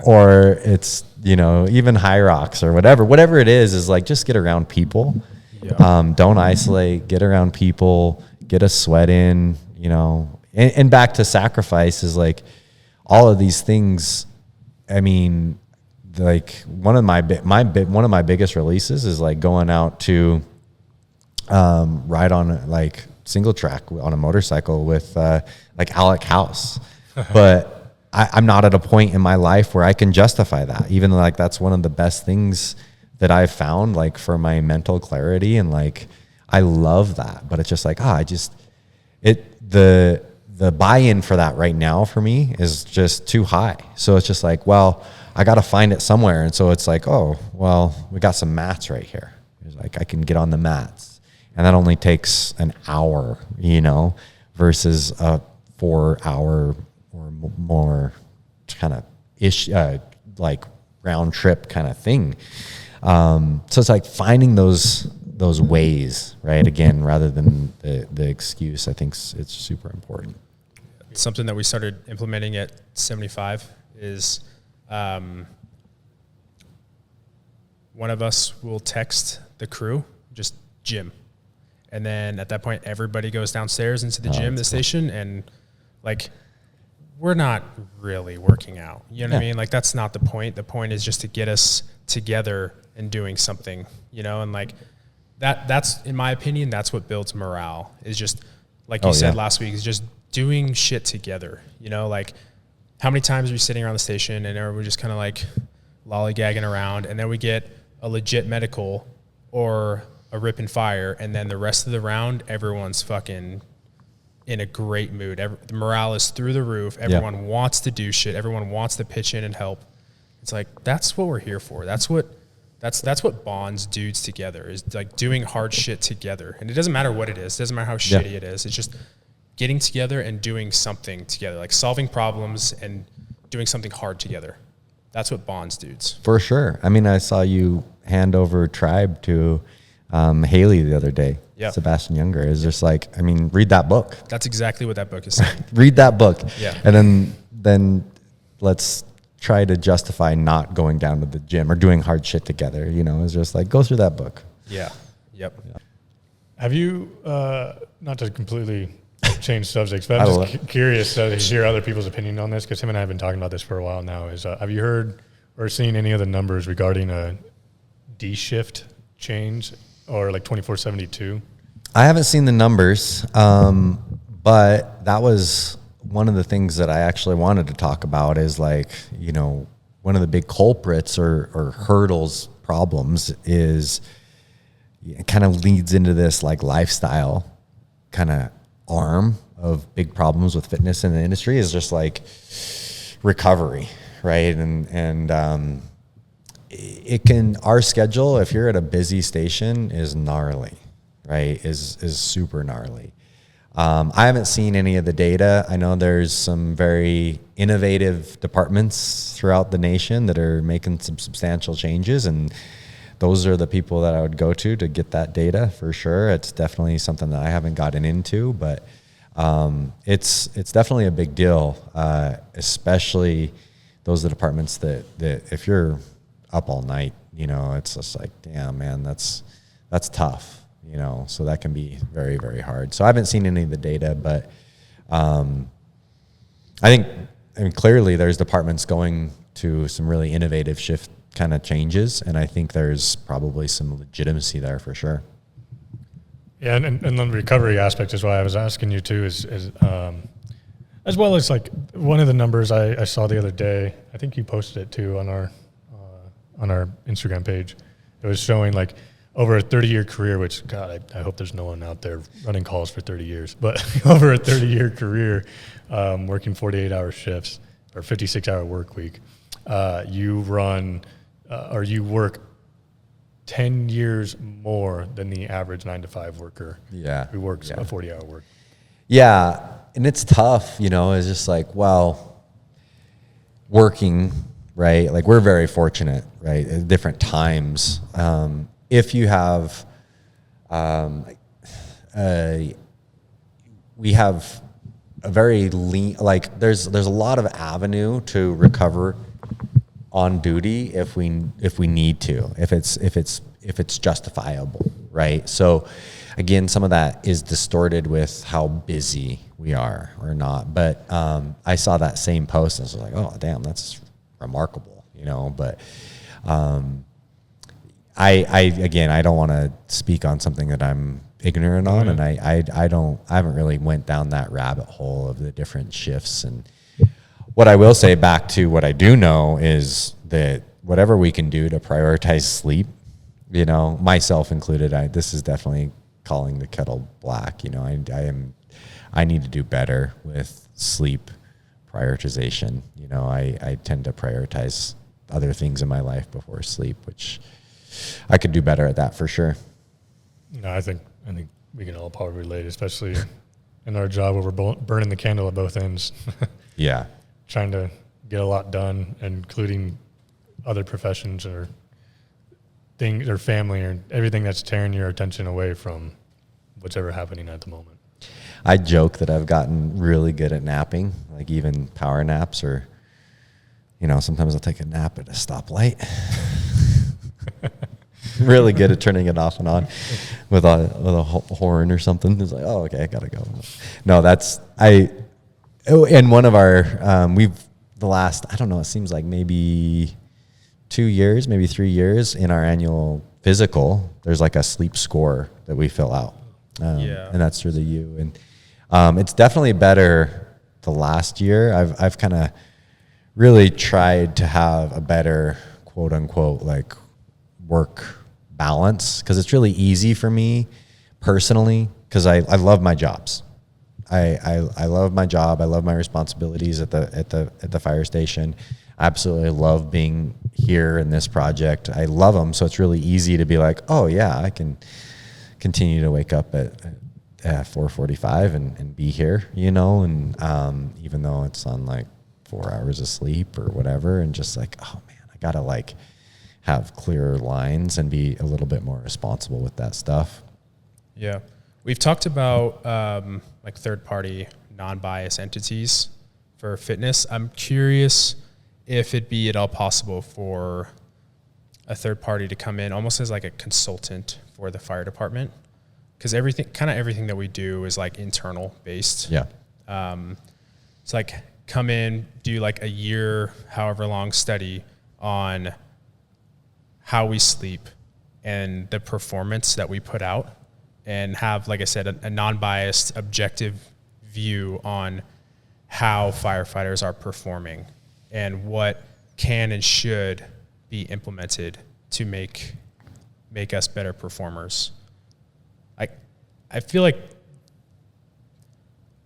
or it's, even high rocks or whatever it is like, just get around people. Yeah. Don't isolate, get around people, get a sweat in, and back to sacrifice is like all of these things. I mean, like one of my biggest releases is like going out to ride on like single track on a motorcycle with like Alec House. But I'm not at a point in my life where I can justify that, even though like that's one of the best things that I've found like for my mental clarity, and like I love that. But it's just like the buy-in for that right now for me is just too high. So it's just like, well, I got to find it somewhere. And so it's like, oh, well, we got some mats right here. It's like, I can get on the mats, and that only takes an hour, versus a 4 hour or more kind of like round trip kind of thing. So it's like finding those ways, right? Again, rather than the excuse, I think it's super important. Something that we started implementing at 75 is one of us will text the crew, just gym. And then at that point, everybody goes downstairs into the gym, the station, and like, we're not really working out. You know what I mean? Like, that's not the point. The point is just to get us together and doing something, and like that's, in my opinion, that's what builds morale, is just like you said last week, is just doing shit together. Like, how many times are we sitting around the station and we're just kind of like lollygagging around, and then we get a legit medical or a rip and fire, and then the rest of the round, everyone's fucking in a great mood. The morale is through the roof. Everyone wants to do shit. Everyone wants to pitch in and help. It's like, that's what we're here for. That's what bonds dudes together, is like doing hard shit together. And it doesn't matter what it is. It doesn't matter how shitty it is. It's just getting together and doing something together, like solving problems and doing something hard together. That's what bonds dudes. For sure. I mean, I saw you hand over Tribe to Haley the other day. Yeah. Sebastian Younger is just like, I mean, read that book. That's exactly what that book is saying. Read that book. Yeah. And then let's try to justify not going down to the gym or doing hard shit together. It's just like, go through that book. Yeah. Yep. Yeah. Have you, not to completely change subjects, but I'm just curious to hear other people's opinion on this, because him and I have been talking about this for a while now. Have you heard or seen any of the numbers regarding a D shift change or like 24/72? I haven't seen the numbers, but that was one of the things that I actually wanted to talk about, is like, one of the big culprits or hurdles, problems, is it kind of leads into this like lifestyle kind of arm of big problems with fitness in the industry, is just like recovery, right? And it can, our schedule, if you're at a busy station, is gnarly, right? Is super gnarly. I haven't seen any of the data. I know there's some very innovative departments throughout the nation that are making some substantial changes, and those are the people that I would go to get that data for sure. It's definitely something that I haven't gotten into, but it's definitely a big deal, especially those are the departments that if you're up all night, it's just like, damn, man, that's tough. So that can be very, very hard. So I haven't seen any of the data, but I mean, clearly there's departments going to some really innovative shift kind of changes, and I think there's probably some legitimacy there for sure. Yeah, and the recovery aspect is why I was asking you too, is as well as like one of the numbers I saw the other day. I think you posted it too on our Instagram page. It was showing like over a 30-year career, which God, I hope there's no one out there running calls for 30 years, but over a 30-year career, working 48-hour shifts or 56-hour work week, you run or you work 10 years more than the average 9-to-5 worker who works a 40-hour work. Yeah, and it's tough, it's just like, well, working, right? Like we're very fortunate, right? At different times. If you have, we have a very lean, like there's a lot of avenue to recover on duty if we need to, if it's justifiable, right? So again, some of that is distorted with how busy we are or not. But I saw that same post and I was like, oh damn, that's remarkable, but I don't want to speak on something that I'm ignorant on, and I haven't really went down that rabbit hole of the different shifts. And what I will say back to what I do know is that whatever we can do to prioritize sleep, myself included, this is definitely calling the kettle black. I need to do better with sleep prioritization. I tend to prioritize other things in my life before sleep, which I could do better at that for sure. No, I think we can all probably relate, especially in our job where we're burning the candle at both ends. Yeah. Trying to get a lot done, including other professions or things or family or everything that's tearing your attention away from what's ever happening at the moment. I joke that I've gotten really good at napping, like even power naps, or, sometimes I'll take a nap at a stoplight. Really good at turning it off and on with a horn or something. It's like, oh, okay, I gotta go. No, in one of our, I don't know, it seems like maybe 2 years, maybe 3 years in our annual physical, there's like a sleep score that we fill out. And that's through the U. And it's definitely better the last year. I've kind of really tried to have a better quote unquote like work balance, because it's really easy for me personally, because I love my jobs. I love my job. I love my responsibilities at the fire station. I absolutely love being here in this project. I love them. So it's really easy to be like, oh yeah, I can continue to wake up at 4:45 and be here, and even though it's on like 4 hours of sleep or whatever, and just like, oh man, I gotta like have clearer lines and be a little bit more responsible with that stuff. Yeah. We've talked about like third-party non-biased entities for fitness. I'm curious if it'd be at all possible for a third party to come in almost as like a consultant for the fire department, because everything that we do is like internal based. Yeah. It's like come in, do like a year, however long study on how we sleep and the performance that we put out, and have, like I said, a non-biased, objective view on how firefighters are performing and what can and should be implemented to make us better performers. I feel like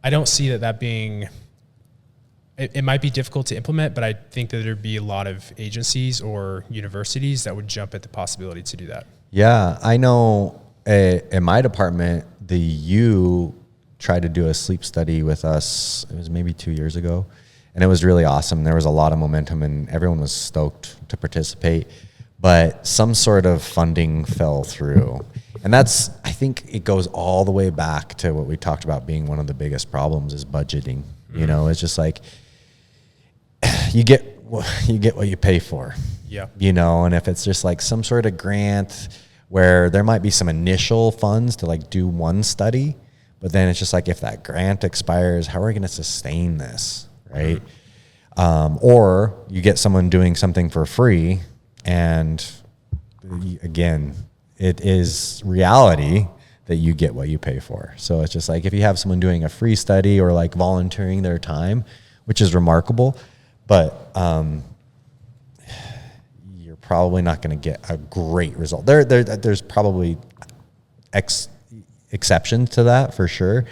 I don't see that being, it might be difficult to implement, but I think that there'd be a lot of agencies or universities that would jump at the possibility to do that. Yeah, I know in my department, the U tried to do a sleep study with us. It was maybe 2 years ago, and it was really awesome. There was a lot of momentum and everyone was stoked to participate, but some sort of funding fell through. And I think it goes all the way back to what we talked about being one of the biggest problems is budgeting. It's just like, you get what you pay for. Yeah. And if it's just like some sort of grant where there might be some initial funds to like do one study, but then it's just like, if that grant expires, how are we going to sustain this? Right. Or you get someone doing something for free, and again, it is reality that you get what you pay for. So it's just like if you have someone doing a free study or like volunteering their time, which is remarkable, but you're probably not going to get a great result. There's probably exceptions to that for sure,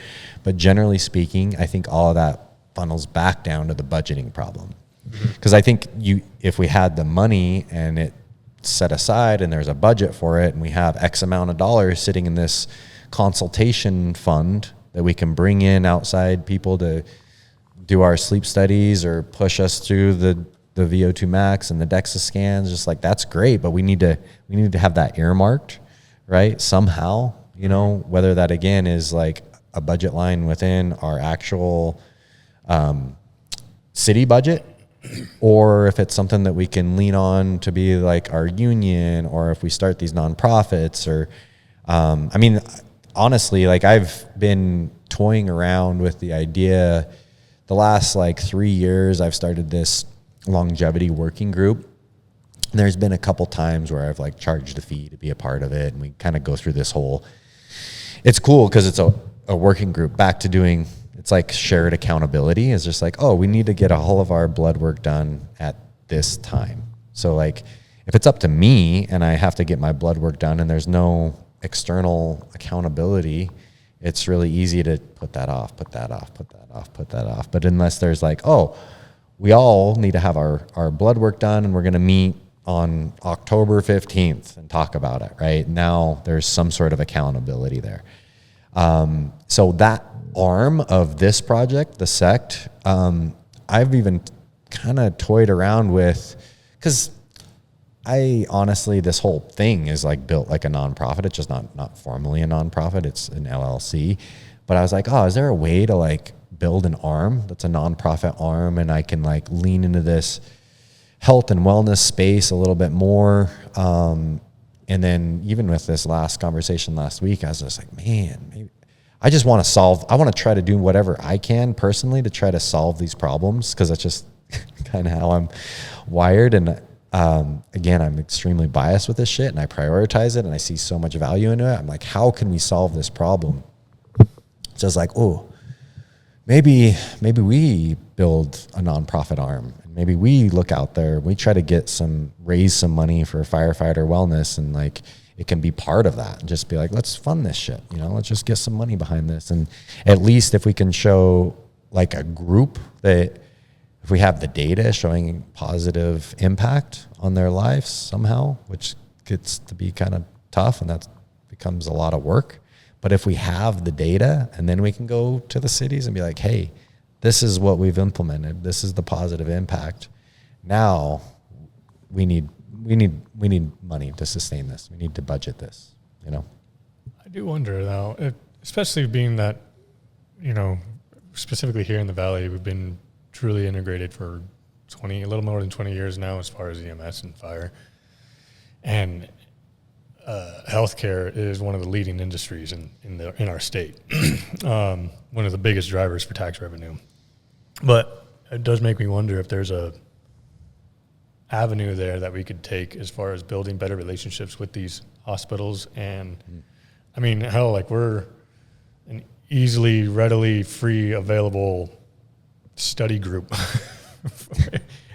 but generally speaking, I think all of that funnels back down to the budgeting problem. Because I think if we had the money and it set aside and there's a budget for it and we have X amount of dollars sitting in this consultation fund that we can bring in outside people to do our sleep studies or push us through the VO2 max and the DEXA scans, just like that's great, but we need to have that earmarked, right? Somehow, whether that again is like a budget line within our actual city budget, or if it's something that we can lean on to be like our union, or if we start these nonprofits, or honestly, like I've been toying around with the idea the last like 3 years. I've started this longevity working group. And there's been a couple times where I've like charged a fee to be a part of it, and we kind of go through this whole, it's cool because it's a working group back to doing, it's like shared accountability. Is just like, oh, we need to get all of our blood work done at this time. So like if it's up to me and I have to get my blood work done and there's no external accountability, it's really easy to put that off. But unless there's like, oh, we all need to have our blood work done and we're going to meet on October 15th and talk about it, right? Now there's some sort of accountability there. So that arm of this project, the Sect, I've even kind of toyed around with, because I honestly, this whole thing is like built like a nonprofit. It's just not formally a nonprofit. It's an LLC. But I was like, oh, is there a way to like build an arm that's a nonprofit arm, and I can like lean into this health and wellness space a little bit more? And then even with this last conversation last week, I was just like, man, maybe I just want to I want to try to do whatever I can personally to try to solve these problems, because that's just kind of how I'm wired. And again, I'm extremely biased with this shit, and I prioritize it, and I see so much value into it. I'm like, how can we solve this problem? Just like, oh, maybe we build a nonprofit arm, and maybe we look out there, we try to raise some money for firefighter wellness, and like it can be part of that, and just be like, let's fund this shit, let's just get some money behind this. And at least if we can show like a group that, if we have the data showing positive impact on their lives somehow, which gets to be kind of tough, and that becomes a lot of work. But if we have the data, and then we can go to the cities and be like, hey, this is what we've implemented. This is the positive impact. Now we need money to sustain this. We need to budget this, I do wonder though, especially being that, specifically here in the Valley, we've been truly integrated for a little more than 20 years now as far as EMS and fire. And healthcare is one of the leading industries in our state. One of the biggest drivers for tax revenue. But it does make me wonder if there's a avenue there that we could take as far as building better relationships with these hospitals. And I mean, hell, like we're an easily, readily, free, available study group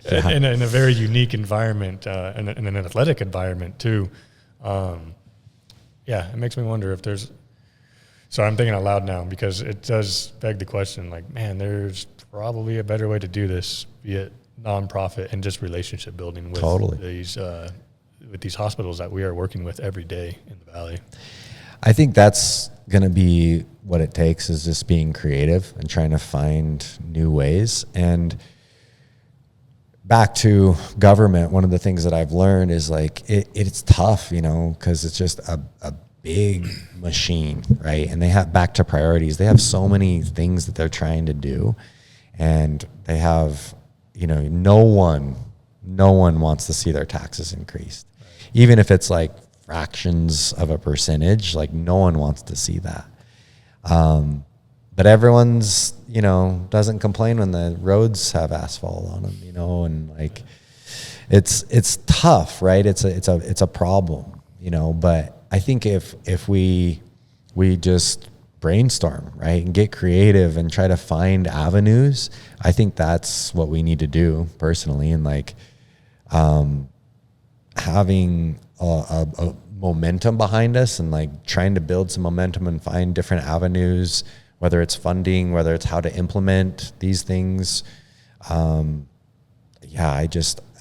in a very unique environment, in an athletic environment too. It makes me wonder if there's, so I'm thinking out loud now, because it does beg the question, like, man, there's probably a better way to do this, be it nonprofit and just relationship building with these hospitals that we are working with every day in the Valley. I think that's going to be what it takes, is just being creative and trying to find new ways. And back to government, one of the things that I've learned is like, it's tough, because it's just a big machine, right? And they have, back to priorities, they have so many things that they're trying to do. And they have, no one wants to see their taxes increased. Right. Even if it's like fractions of a percentage, like no one wants to see that. But everyone's, doesn't complain when the roads have asphalt on them, and like, it's tough, right? It's a problem, but I think if we we just brainstorm, right? And get creative and try to find avenues. I think that's what we need to do personally. And like, having a momentum behind us and like trying to build some momentum and find different avenues, whether it's funding, whether it's how to implement these things.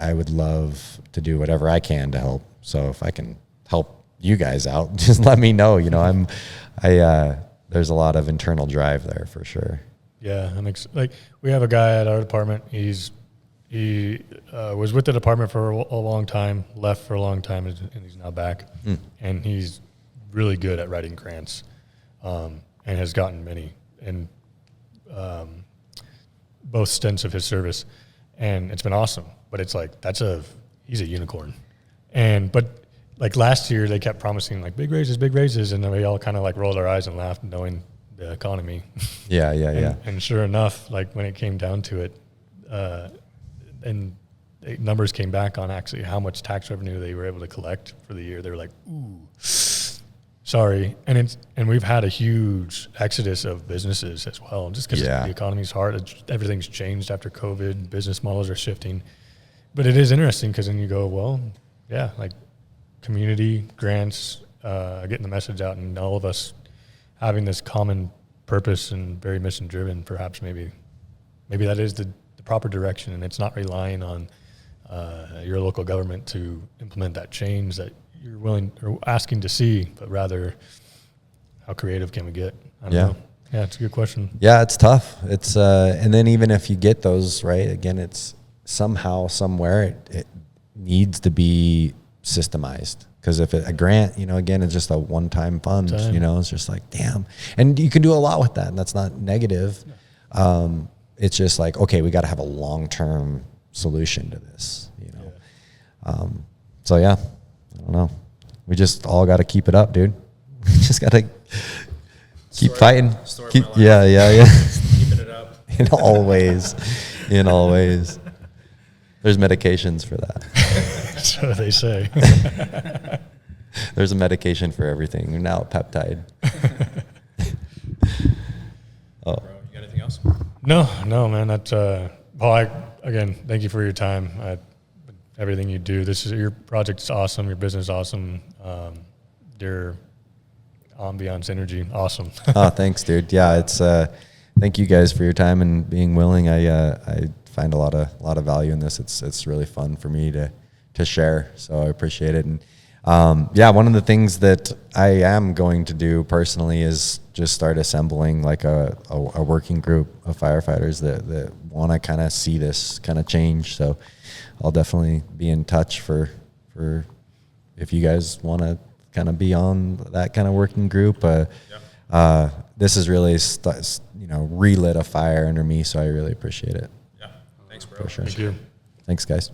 I would love to do whatever I can to help. So if I can help you guys out, just let me know. You know, there's a lot of internal drive there for sure. Yeah, like we have a guy at our department. He was with the department for a long time, left for a long time, and he's now back. And he's really good at writing grants, and has gotten many in both stints of his service, and it's been awesome. But it's like he's a unicorn, but like last year they kept promising like big raises, and then we all kind of like rolled our eyes and laughed, knowing the economy. Yeah. And sure enough, like when it came down to it, and numbers came back on actually how much tax revenue they were able to collect for the year. They were like, ooh, sorry. And we've had a huge exodus of businesses as well, just because the economy's hard. Everything's changed after COVID. Business models are shifting. But it is interesting because then you go, well, yeah, like community grants, getting the message out, and all of us having this common purpose and very mission driven. Perhaps maybe that is the proper direction, and it's not relying on your local government to implement that change that you're willing or asking to see, but rather how creative can we get? I don't know. Yeah, it's a good question. Yeah, it's tough. It's and then even if you get those right, again, it's somehow, somewhere, it needs to be systemized. Because if a grant, you know, again, it's just a one-time fund, you know, it's just like, damn. And you can do a lot with that, and that's not negative. It's just like, okay, we got to have a long-term solution to this, you know. So yeah, I don't know. We just all got to keep it up, dude. We just got to keep fighting. Yeah. Keeping it up. In all ways. There's medications for that. So they say. There's a medication for everything. You're now a peptide. Bro, you got anything else? No, man. That's again, thank you for your time. Everything you do. Your project is awesome. Your business is awesome. Your ambiance, energy, awesome. Oh, thanks, dude. Yeah, it's thank you guys for your time and being willing. I find a lot of value in this. It's really fun for me to share. So I appreciate it. And one of the things that I am going to do personally is just start assembling like a working group of firefighters that want to kind of see this kind of change. So I'll definitely be in touch for if you guys want to kind of be on that kind of working group. This has really relit a fire under me, so I really appreciate it. Yeah, thanks, bro. For sure. Thank you. Thanks, guys.